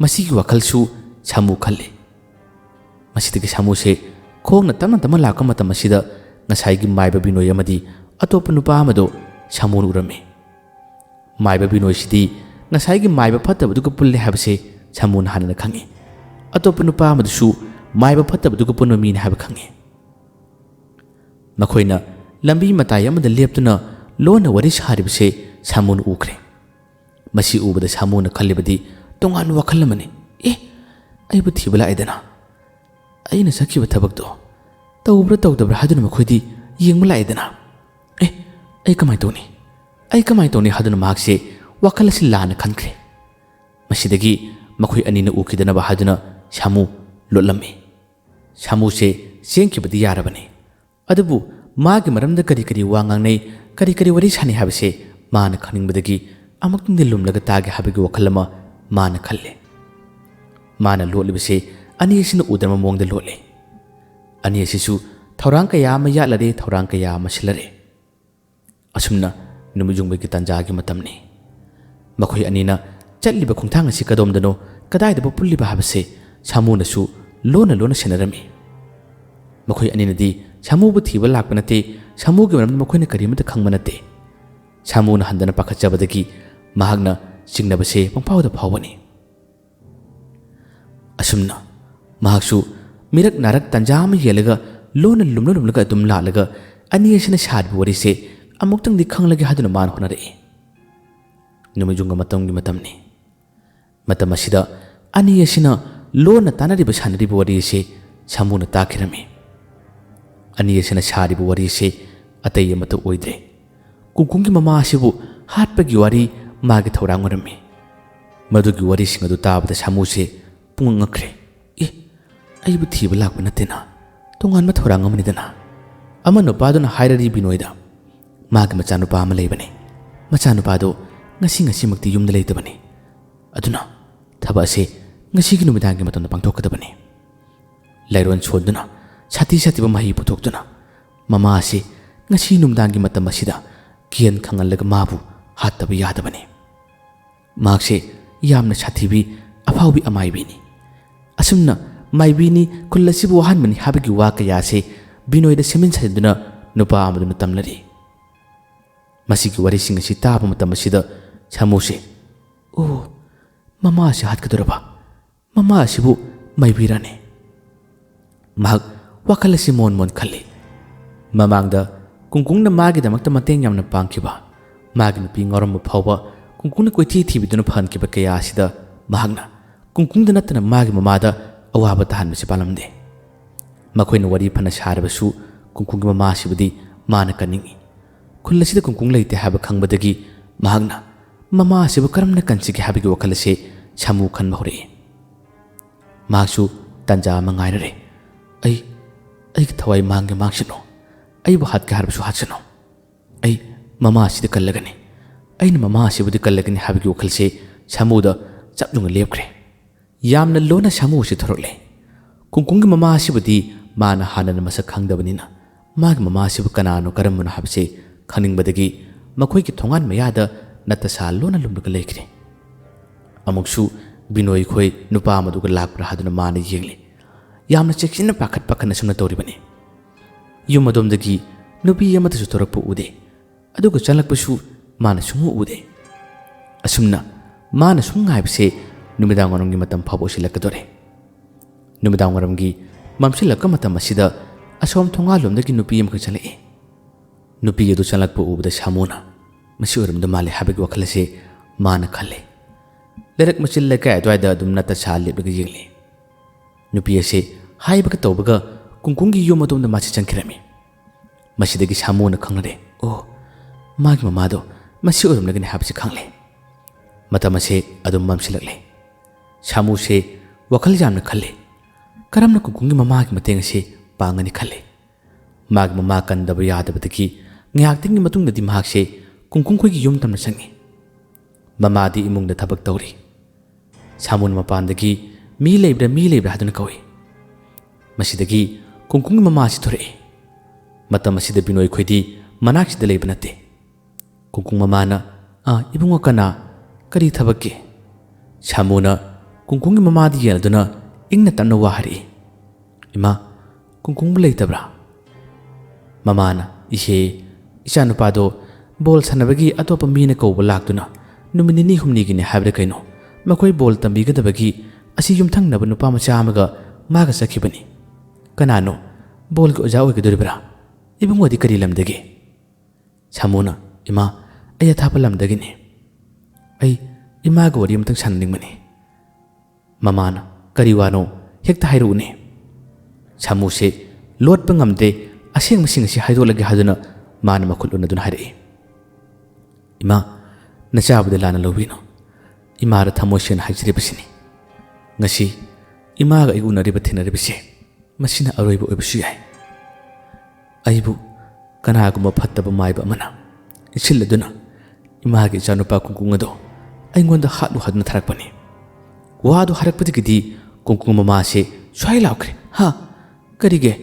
मसिगी वखलसु सामु खल्ले मसिदगी सामुसे खोंगना तमन लाका मतम मसिदा ngसाइगी माइबा बिनोय अमदी अतोप नुपा अमदो सामुन उरमे माइबा बिनोय सिदी ngसाइगी माइबा फत्तबदुग पुल्ले हाबसे सामुन हानना खंगे अतोप नुपा अमदसु माइबा फत्तबदुग पुन्नो मीन हाब खंगे मखोइना लंबी मताय अमदा लेप्तुना लोना वरि सारिबसे सामुन उखरे मसी उबदा सामुन खल्लिबदी तोंगान वखल अमने अइबु थिबला आइदना अइना सखिबा थबकदो तौब्रा तौदब्रा हादुना मखोइदी येंगमा लाइदना अइ कमाइ तौनी हादुना माक्से वखल असि लाना खनख्रे मसिदगी मखोइ अनिना उखिदनबा हादुना सामु लोलम्मे सामुसे सेंखिबदी यारबने अदुबु मागी मरमदा करी वा ngangnei करी वरि सानि हाबसे माना खनिंगबदगी अमक्तुंदि लुमलगा तागे हाबगी वखल अमा माना खल्ले माना लोलिबसे अनि असिना उदरम मोंगदा लोले अनि असिसु थौरांग कया अमा यालरे थौरांग कया अमा सिलरे असुमना नुमिजुंगबगी तंजागी मतमने मखोइ अनिना चल्लिबा खुंथांग असि कदोमदनो कदाइदबो पुल्लिबा हाबसे सामुनसु लोना सेनरमी मखोइ अनिनदी सामुबु थिबा लाकपा नते सामुगी मरम मखोइना करिमता खंगबा नते सामुना हंदना पाखचबदगी महागना चिंगनबसे पंपावदा फावबनी असुमना महागसु मिरक नारक तंजाम येलगा लोना लुमलगा अदुम लालगा अनि असिना सारबु वरिसे अमुक्तंगदी खंगलगे हादुना मान होनरे नुमिजुंगा मतमगी मतमने मतम असिदा अनि असिना लोना तानरिबा सानरिबा वरिसे सामुना ताखिरमे अनि असिना सारिबा वरिसे अतै अमत ओइद्रे कुंकुंगी ममा असिबु हाटपगी वारी मागे थौरांग ओरमे मदुगी वरिसिंग अदु ताबदा सामुसे पुंगंगख्रे अइबु थिबा लाकपा नतेना तोंगानबा थौरांग अमनिदना अमा नुपादुना हाइररी बिनोयदा मागे मचानुपा अमा लेबने मचानुपादो ngasi makti yumda leitabane aduna thaba ase ngasi numidangi matamda pangthokadabane lairon choduna sati ba mahi puthokduna mama ase ngasi numidangi matam asida kian khangallaga mabu hattaba yadabane makse yamna sathibi afaubi amaibini asumna maibini kullasibu wahanmani habagi wa kaya ase binoida semin saduna nupa amaduna tamlari masigi warising asi taba matam asida सामुसे ममा से हाथकदरबा mama सिबु माइबिराने महक वखल से मोन खल्ले ममांगदा कुंकुंगना मागिदमक्ता मतेंग यामना पांखिबा मागी नुपी ngorम फावबा कुंकुंगना कोइथि थिबिदुना फनकिबा कया आसिदा महकना कुंकुंगदा नतना मागी ममादा अवाबा तहनबसे पालमदे मखोइना worry फना सारबसु कुंकुंगी mama सिबुदी माना कनिंगी खुल्लसिदा कुंकुंग लेते हाबा खंगबदगी महकना ममा सिबु करमना कंसिगे हाबिगे वखलसे सामु खनबा होरे ꯃꯍꯥꯛꯁꯨ ꯇꯟꯖꯥ ꯑꯃ ꯉꯥꯏꯔꯔꯦ꯫ ꯑꯩꯒꯤ ꯊꯋꯥꯏ ꯃꯥꯡꯒꯦ ꯃꯥꯡꯁꯅꯨ, ꯑꯩꯕꯨ ꯍꯥꯠꯀꯦ ꯍꯥꯏꯔꯕꯁꯨ ꯍꯥꯠꯁꯅꯨ, ꯑꯩ ꯃꯃꯥ ꯑꯁꯤꯗ ꯀꯜꯂꯒꯅꯤ, ꯑꯩꯅ ꯃꯃꯥ ꯑꯁꯤꯕꯨꯗꯤ ꯀꯜꯂꯒꯅꯤ ꯍꯥꯏꯕꯒꯤ ꯋꯥꯈꯜꯁꯦ ꯁꯥꯃꯨꯗ ꯆꯞ ꯌꯨꯡꯅ ꯂꯦꯞꯈ꯭ꯔꯦ꯫ ꯌꯥꯝꯅ ꯂꯣꯟꯅ ꯁꯥꯃꯨ ꯑꯁꯤ ꯊꯣꯔꯛꯂꯦ꯫ ꯀꯨꯡꯀꯨꯡꯒꯤ ꯃꯃꯥ ꯑꯁꯤꯕꯨꯗꯤ ꯃꯥꯅ ꯍꯥꯟꯅꯅ ꯃꯁꯛ ꯈꯪꯗꯕꯅꯤꯅ ꯃꯥꯒꯤ ꯃꯃꯥ ꯑꯁꯤꯕꯨ ꯀꯅꯥꯅꯣ ꯀꯔꯝꯕꯅꯣ ꯍꯥꯏꯕꯁꯦ ꯈꯪꯅꯤꯡꯕꯗꯒꯤ ꯃꯈꯣꯏꯒꯤ ꯊꯣꯡꯒꯥꯟ ꯃꯌꯥꯗ ꯅꯠꯇꯁꯥ ꯂꯣꯟꯅ ꯂꯨꯝꯂꯒ ꯂꯩꯈ꯭ꯔꯦ꯫ ꯑꯃꯨꯛꯁꯨ ꯕꯤꯅꯣꯏ ꯈꯣꯏ ꯅꯨꯄꯥ ꯑꯃꯗꯨꯒ ꯂꯥꯛꯄ꯭ꯔꯥ ꯍꯥꯏꯗꯨꯅ ꯃꯥꯅ ꯌꯦꯡꯂꯤ꯫ ꯌꯥꯝꯅ ꯆꯦꯛꯁꯤꯟꯅ ꯄꯥꯈꯠꯅ ꯁꯨꯝꯅ ꯇꯧꯔꯤꯕꯅꯤ꯫ ꯌꯨꯝ ꯑꯗꯣꯝꯗꯒꯤ ꯅꯨꯄꯤ ꯑꯃꯠꯇꯁꯨ ꯊꯣꯔꯛꯄ ꯎꯗꯦ, ꯑꯗꯨꯒ ꯆꯪꯂꯛꯄꯁꯨ ꯃꯥꯅ ꯁꯨꯡꯎ ꯎꯗꯦ꯫ ꯑꯁꯨꯝꯅ ꯃꯥꯅ ꯁꯨꯝ ꯉꯥꯏꯕꯁꯦ ꯅꯨꯃꯤꯗꯥꯡꯋꯥꯏꯔꯝꯒꯤ ꯃꯇꯝ ꯐꯥꯎꯕ ꯑꯣꯏꯁꯤꯜꯂꯛꯀꯗꯣꯔꯦ꯫ ꯅꯨꯃꯤꯗꯥꯡꯋꯥꯏꯔꯝꯒꯤ ꯃꯝꯁꯤꯜꯂꯛꯄ ꯃꯇꯝ ꯑꯁꯤꯗ ꯑꯁꯣꯝ ꯊꯣꯡꯒꯥꯜꯂꯣꯝꯗꯒꯤ ꯅꯨꯄꯤ ꯑꯃꯈꯛ ꯆꯪꯂꯛꯏ꯫ ꯅꯨꯄꯤ ꯑꯗꯨ ꯆꯪꯂꯛꯄ ꯎꯕꯗ ꯁꯥꯃꯨꯅ ꯃꯁꯤ ꯑꯣꯏꯔꯝꯗꯧ ꯃꯥꯜꯂꯦ ꯍꯥꯏꯕꯒꯤ ꯋꯥꯈꯜ ꯑꯁꯤ ꯃꯥꯅ ꯈꯜꯂꯦ꯫ ꯂꯩꯔꯛ ꯃꯆꯤꯜ ꯂꯩꯀꯥꯏ ꯑꯗꯨꯋꯥꯏꯗ ꯑꯗꯨꯝ ꯅꯠꯇꯁꯥ ꯂꯦꯞꯂꯒ ꯌꯦꯡꯂꯤ꯫ ꯅꯨꯄꯤ ꯑꯁꯤ ꯍꯥꯏꯕꯒ ꯇꯧꯕꯒ ꯀꯨꯡꯀꯨꯡꯒꯤ ꯌꯨꯝ ꯑꯗꯣꯝꯗ ꯃꯥꯁꯤ ꯆꯪꯈꯤꯔꯝꯃꯤ꯫ ꯃꯁꯤꯗꯒꯤ ꯁꯥꯃꯨꯅ ꯈꯪꯂꯔꯦ, ꯑꯣ, ꯃꯥꯒꯤ ꯃꯃꯥꯗꯣ ꯃꯁꯤ ꯑꯣꯏꯔꯝꯂꯒꯅꯤ ꯍꯥꯏꯕꯁꯤ ꯈꯪꯂꯦ꯫ ꯃꯇꯝ ꯑꯁꯤ ꯑꯗꯨꯝ ꯃꯝꯁꯤꯜꯂꯛꯂꯦ꯫ ꯁꯥꯃꯨꯁꯦ ꯋꯥꯈꯜ ꯌꯥꯝꯅ ꯈꯜꯂꯦ꯫ ꯀꯔꯝꯅ ꯀꯨꯡꯀꯨꯡꯒꯤ ꯃꯃꯥꯒꯤ ꯃꯇꯦꯡ ꯑꯁꯤ ꯄꯥꯡꯒꯅꯤ ꯈꯜꯂꯦ꯫ ꯃꯥꯒꯤ ꯃꯃꯥ ꯀꯟꯗꯕ ꯌꯥꯗꯕꯗꯒꯤ ꯉꯥꯏꯍꯥꯛꯇꯪꯒꯤ ꯃꯇꯨꯡꯗꯗꯤ ꯃꯍꯥꯛꯁꯦ ꯀꯨꯡꯀꯨꯡ ꯈꯣꯏꯒꯤ ꯌꯨꯝ ꯇꯝꯅ ꯆꯪꯉꯤ꯫ ꯃꯃꯥꯗꯤ ꯏꯃꯨꯡꯗ ꯊꯕꯛ ꯇꯧꯔꯤ꯫ ꯁꯥꯃꯨꯅ ꯃꯄꯥꯟꯗꯒꯤ ꯃꯤ ꯂꯩꯕ꯭ꯔꯥ ꯍꯥꯏꯗꯨꯅ ꯀꯧꯏ꯫ ꯃꯁꯤꯗꯒꯤ ꯀꯨꯡꯀꯨꯡꯒꯤ ꯃꯃꯥ ꯑꯁꯤ ꯊꯣꯔꯛꯏ꯫ ꯃꯇꯝ ꯑꯁꯤꯗ ꯕꯤꯅꯣꯏ ꯈꯣꯏꯗꯤ ꯃꯅꯥꯛꯁꯤꯗ ꯂꯩꯕ ꯅꯠꯇꯦ꯫ ꯀꯨꯡꯀꯨꯡ ꯃꯃꯥꯅ, ꯏꯕꯨꯡꯉꯣ ꯀꯅꯥ, ꯀꯔꯤ ꯊꯕꯛꯀꯤ? ꯁꯥꯃꯨꯅ ꯀꯨꯡꯀꯨꯡꯒꯤ ꯃꯃꯥꯗ ꯌꯦꯡꯂꯗꯨꯅ ꯏꯪꯅ ꯇꯞꯅ ꯋꯥ ꯍꯥꯏꯔꯛꯏ, ꯏꯃꯥ, ꯀꯨꯡꯀꯨꯡꯕꯨ ꯂꯩꯇꯕ꯭ꯔꯥ? ꯃꯃꯥꯅ, ꯏꯍꯦ, ꯏꯆꯥꯅꯨꯄꯥꯗꯣ ꯕꯣꯜ ꯁꯥꯟꯅꯕꯒꯤ ꯑꯇꯣꯞꯄ ꯃꯤꯅ ꯀꯧꯕ ꯂꯥꯛꯇꯨꯅ ꯅꯨꯃꯤꯠ ꯅꯤꯅꯤ ꯍꯨꯝꯅꯤꯒꯤꯅꯤ ꯍꯥꯏꯕꯗ ꯀꯩꯅꯣ, ꯃꯈꯣꯏ ꯕꯣꯜ ꯇꯝꯕꯤꯒꯗꯕꯒꯤ ꯑꯁꯤ ꯌꯨꯝꯊꯪꯅꯕ ꯅꯨꯄꯥ ꯃꯆꯥ ꯑꯃꯒ ꯃꯥꯒ ꯆꯠꯈꯤꯕꯅꯤ꯫ ꯀꯅꯥꯅꯣ, ꯕꯣꯜꯒꯤ ꯑꯣꯖꯥ ꯑꯣꯏꯒꯗꯣꯔꯤꯕ꯭ꯔꯥ? ꯏꯕꯨꯡꯉꯣꯗꯤ ꯀꯔꯤ ꯂꯝꯗꯒꯤ? ꯁꯥꯃꯨꯅ, ꯏꯃꯥ, ꯑꯩ ꯑꯊꯥꯞꯄ ꯂꯝꯗꯒꯤꯅꯤ꯫ ꯑꯩ ꯏꯃꯥꯒ ꯋꯥꯔꯤ ꯑꯃꯇꯪ ꯁꯥꯟꯅꯅꯤꯡꯕꯅꯤ꯫ ꯃꯃꯥꯅ, ꯀꯔꯤ ꯋꯥꯅꯣ, ꯍꯦꯛꯇ ꯍꯥꯏꯔꯛꯎꯅꯦ꯫ ꯁꯥꯃꯨꯁꯦ ꯂꯣꯠꯄ ꯉꯝꯗꯦ, ꯑꯁꯦꯡꯕꯁꯤꯡ ꯑꯁꯤ ꯍꯥꯏꯗꯣꯛꯂꯒꯦ ꯍꯥꯏꯗꯨꯅ ꯃꯥꯅ ꯃꯈꯨꯠ ꯎꯅꯗꯨꯅ ꯍꯥꯏꯔꯛꯏ, ꯏꯃꯥ, ꯅꯆꯥꯕꯨꯗꯤ ꯂꯥꯟꯅ ꯂꯧꯕꯤꯅꯨ, ꯏꯃꯥꯗ ꯊꯃꯣꯏ ꯁꯦꯡꯅ ꯍꯥꯏꯖꯔꯤꯕꯁꯤꯅꯤ꯫ ꯉꯁꯤ ꯏꯃꯥꯒ ꯑꯩ ꯎꯅꯔꯤꯕ ꯊꯦꯡꯅꯔꯤꯕꯁꯦ ꯃꯁꯤꯅ ꯑꯔꯣꯏꯕ ꯑꯣꯏꯕꯁꯨ ꯌꯥꯏ꯫ ꯑꯩꯕꯨ ꯀꯅꯥꯒꯨꯝꯕ ꯐꯠꯇꯕ ꯃꯥꯏꯕ ꯑꯃꯅ ꯏꯟꯁꯤꯜꯂꯗꯨꯅ ꯏꯃꯥꯒꯤ ꯏꯆꯥꯅꯨꯄꯥ ꯀꯨꯡꯀꯨꯡ ꯑꯗꯣ ꯑꯩꯉꯣꯟꯗ ꯍꯥꯠꯂꯨ ꯍꯥꯏꯗꯨꯅ ꯊꯥꯔꯛꯄꯅꯤ꯫ ꯋꯥꯗꯨ ꯍꯥꯏꯔꯛꯄꯗꯒꯤꯗꯤ ꯀꯨꯡꯀꯨꯡ ꯃꯃꯥꯁꯦ ꯁ꯭ꯋꯥꯏ ꯂꯥꯎꯈ꯭ꯔꯦ꯫ ꯀꯔꯤꯒꯦ?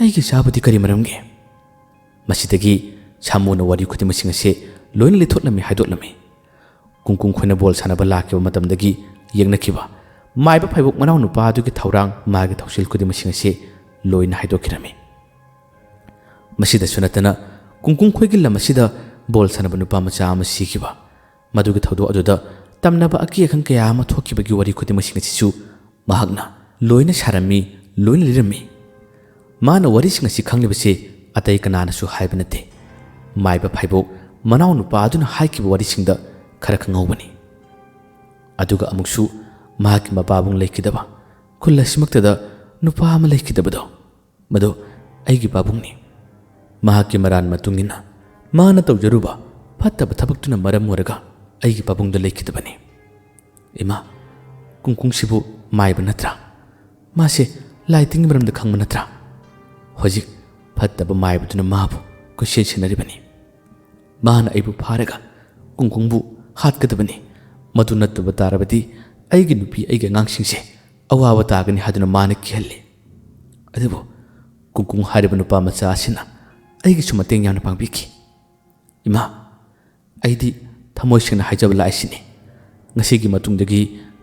ꯑꯩꯒꯤ ꯏꯆꯥꯕꯨꯗꯤ ꯀꯔꯤ ꯃꯔꯝꯒꯦ? ꯃꯁꯤꯗꯒꯤ ꯁꯥꯃꯨꯅ ꯋꯥꯔꯤ ꯈꯨꯗꯤꯡꯃꯛꯁꯤꯡ ꯑꯁꯤ ꯂꯣꯏꯅ ꯂꯤꯊꯣꯛꯂꯝꯃꯤ, ꯍꯥꯏꯗꯣꯛꯂꯝꯃꯤ꯫ ꯀꯨꯡꯀꯨꯡ ꯈꯣꯏꯅ ꯕꯣꯜ ꯁꯥꯟꯅꯕ ꯂꯥꯛꯈꯤꯕ ꯃꯇꯝꯗꯒꯤ ꯌꯦꯡꯅꯈꯤꯕ ꯃꯥꯏꯕ ꯐꯥꯏꯕꯣꯛ ꯃꯅꯥꯎ ꯅꯨꯄꯥ ꯑꯗꯨꯒꯤ ꯊꯧꯔꯥꯡ, ꯃꯥꯒꯤ ꯊꯧꯁꯤꯜ ꯈꯨꯗꯤꯡꯃꯛꯁꯤꯡ ꯑꯁꯤ ꯂꯣꯏꯅ ꯍꯥꯏꯗꯣꯛꯈꯤꯔꯝꯃꯤ꯫ ꯃꯁꯤꯗꯁꯨ ꯅꯠꯇꯅ ꯀꯨꯡꯀꯨꯡ ꯈꯣꯏꯒꯤ ꯂꯝ ꯑꯁꯤꯗ ꯕꯣꯜ ꯁꯥꯟꯅꯕ ꯅꯨꯄꯥ ꯃꯆꯥ ꯑꯃ ꯁꯤꯈꯤꯕ, ꯃꯗꯨꯒꯤ ꯊꯧꯗꯣꯛ ꯑꯗꯨꯗ ꯇꯝꯅꯕ ꯑꯀꯤ ꯑꯈꯪ ꯀꯌꯥ ꯑꯃ ꯊꯣꯛꯈꯤꯕꯒꯤ ꯋꯥꯔꯤ ꯈꯨꯗꯤꯡꯃꯛꯁꯤꯡ ꯑꯁꯤꯁꯨ ꯃꯍꯥꯛꯅ ꯂꯣꯏꯅ ꯁꯥꯔꯝꯃꯤ, ꯂꯣꯏꯅ ꯂꯤꯔꯝꯃꯤ꯫ ꯃꯥꯅ ꯋꯥꯔꯤꯁꯤꯡ ꯑꯁꯤ ꯈꯪꯂꯤꯕꯁꯤ ꯑꯇꯩ ꯀꯅꯥꯅꯁꯨ ꯍꯥꯏꯕ ꯅꯠꯇꯦ, ꯃꯥꯏꯕ ꯐꯥꯏꯕꯣꯛ ꯃꯅꯥꯎ ꯅꯨꯄꯥ ꯑꯗꯨꯅ ꯍꯥꯏꯈꯤꯕ ꯋꯥꯔꯤꯁꯤꯡꯗ ꯈꯔ ꯈꯪꯍꯧꯕꯅꯤ꯫ ꯑꯗꯨꯒ ꯑꯃꯨꯛꯁꯨ ꯃꯍꯥꯛꯀꯤ ꯃꯄꯥꯕꯨꯡ ꯂꯩꯈꯤꯗꯕ, ꯈꯨꯜ ꯑꯁꯤꯃꯛꯇꯗ ꯅꯨꯄꯥ ꯑꯃ ꯂꯩꯈꯤꯗꯕꯗꯣ, ꯃꯗꯨ ꯑꯩꯒꯤ ꯄꯥꯕꯨꯡꯅꯤ꯫ ꯃꯍꯥꯛꯀꯤ ꯃꯔꯥꯟ ꯃꯇꯨꯡ ꯏꯟꯅ ꯃꯥꯅ ꯇꯧꯖꯔꯨꯕ ꯐꯠꯇꯕ ꯊꯕꯛꯇꯨꯅ ꯃꯔꯝ ꯑꯣꯏꯔꯒ ꯑꯩꯒꯤ ꯄꯥꯕꯨꯡꯗ ꯂꯩꯈꯤꯗꯕꯅꯤ꯫ ꯏꯃꯥ, ꯀꯨꯡꯀꯨꯡꯁꯤꯕꯨ ꯃꯥꯏꯕ ꯅꯠꯇ꯭ꯔꯥ? ꯃꯥꯁꯦ ꯂꯥꯏ ꯇꯤꯟꯒꯤ ꯃꯔꯝꯗ ꯈꯪꯕ ꯅꯠꯇ꯭ꯔꯥ? ꯍꯧꯖꯤꯛ ꯐꯠꯇꯕ ꯃꯥꯏꯕꯗꯨꯅ ꯃꯥꯕꯨ ꯀꯣꯏꯁꯦꯟ ꯁꯦꯟꯅꯔꯤꯕꯅꯤ꯫ ꯃꯥꯅ ꯑꯩꯕꯨ ꯐꯥꯔꯒ ꯀꯨꯡꯀꯨꯡꯕꯨ ꯍꯥꯠꯀꯗꯕꯅꯤ꯫ ꯃꯗꯨ ꯅꯠꯇꯕ ꯇꯥꯔꯕꯗꯤ ꯑꯩꯒꯤ ꯅꯨꯄꯤ, ꯑꯩꯒꯤ ꯑꯉꯥꯡꯁꯤꯡꯁꯦ ꯑꯋꯥꯕ ꯇꯥꯒꯅꯤ ꯍꯥꯏꯗꯨꯅ ꯃꯥꯅ ꯀꯤꯍꯜꯂꯤ꯫ ꯑꯗꯨꯕꯨ ꯀꯨꯡꯀꯨꯡ ꯍꯥꯏꯔꯤꯕ ꯅꯨꯄꯥ ꯃꯆꯥ ꯑꯁꯤꯅ ꯑꯩꯒꯤꯁꯨ ꯃꯇꯦꯡ ꯌꯥꯝꯅ ꯄꯥꯡꯕꯤꯈꯤ꯫ ꯏꯃꯥ, ꯑꯩꯗꯤ ꯊꯃꯣꯏ ꯁꯦꯡꯅ ꯍꯥꯏꯖꯕ ꯂꯥꯛꯏꯁꯤꯅꯤ꯫ ꯉꯁꯤꯒꯤ ꯃꯇꯨꯡꯗꯒꯤ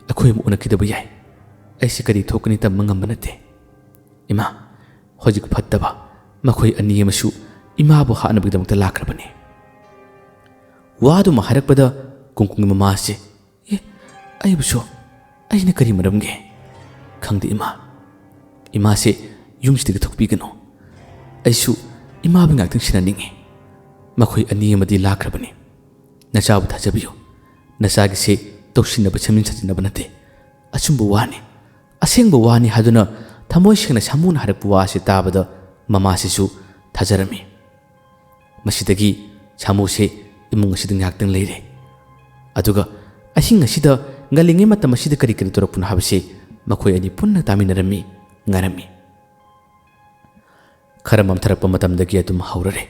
ꯑꯩꯈꯣꯏ ꯑꯃꯨꯛ ꯎꯅꯈꯤꯗꯕ ꯌꯥꯏ꯫ ꯑꯩꯁꯤ ꯀꯔꯤ ꯊꯣꯛꯀꯅꯤ ꯇꯝꯕ ꯉꯝꯕ ꯅꯠꯇꯦ꯫ ꯏꯃꯥ, ꯍꯧꯖꯤꯛ ꯐꯠꯇꯕ ꯃꯈꯣꯏ ꯑꯅꯤ ꯑꯃꯁꯨ ꯏꯃꯥꯕꯨ ꯍꯥꯠꯅꯕꯒꯤꯗꯃꯛꯇ ꯂꯥꯛꯈ꯭ꯔꯕꯅꯤ꯫ ꯋꯥꯗꯨꯃ ꯍꯥꯏꯔꯛꯄꯗ ꯀꯨꯡꯀꯨꯡꯒꯤ ꯃꯃꯥꯁꯦ, ꯑꯩꯕꯨꯁꯨ ꯑꯩꯅ ꯀꯔꯤ ꯃꯔꯝꯒꯦ? ꯈꯪꯗꯦ ꯏꯃꯥ, ꯏꯃꯥꯁꯦ ꯌꯨꯝꯁꯤꯗꯒꯤ ꯊꯣꯛꯄꯤꯒꯅꯨ꯫ ꯑꯩꯁꯨ ꯏꯃꯥꯕꯨ ꯉꯥꯛꯇꯪ ꯁꯦꯟꯅꯅꯤꯡꯉꯤ꯫ ꯃꯈꯣꯏ ꯑꯅꯤ ꯑꯃꯗꯤ ꯂꯥꯛꯈ꯭ꯔꯕꯅꯤ꯫ ꯅꯆꯥꯕꯨ ꯊꯥꯖꯕꯤꯌꯨ꯫ ꯅꯆꯥꯒꯤꯁꯦ ꯇꯧꯁꯤꯟꯅꯕ ꯁꯦꯝꯖꯤꯟ ꯁꯥꯖꯤꯟꯅꯕ ꯅꯠꯇꯦ, ꯑꯆꯨꯝꯕ ꯋꯥꯅꯤ, ꯑꯁꯦꯡꯕ ꯋꯥꯅꯤ ꯍꯥꯏꯗꯨꯅ ꯊꯃꯣꯏ ꯁꯦꯡꯅ ꯁꯥꯃꯨꯅ ꯍꯥꯏꯔꯛꯄ ꯋꯥ ꯑꯁꯤ ꯇꯥꯕꯗ ꯃꯃꯥꯁꯤꯁꯨ ꯊꯥꯖꯔꯝꯃꯤ꯫ ꯃꯁꯤꯗꯒꯤ ꯁꯥꯃꯨꯁꯦ ꯏꯃꯨꯡ ꯑꯁꯤꯗ ꯉꯥꯏꯍꯥꯛꯇꯪ ꯂꯩꯔꯦ꯫ ꯑꯗꯨꯒ ꯑꯍꯤꯡ ꯑꯁꯤꯗ ꯉꯜꯂꯤꯉꯩ ꯃꯇꯝ ꯑꯁꯤꯗ ꯀꯔꯤ ꯇꯧꯔꯛꯄꯅꯣ ꯍꯥꯏꯕꯁꯤ ꯃꯈꯣꯏ ꯑꯅꯤ ꯄꯨꯟꯅ ꯇꯥꯃꯤꯟꯅꯔꯝꯃꯤ ꯉꯥꯏꯔꯝꯃꯤ ꯈꯔ ꯃꯝꯊꯔꯛꯄ ꯃꯇꯝꯗꯒꯤ ꯑꯗꯨꯝ ꯍꯧꯔꯔꯦ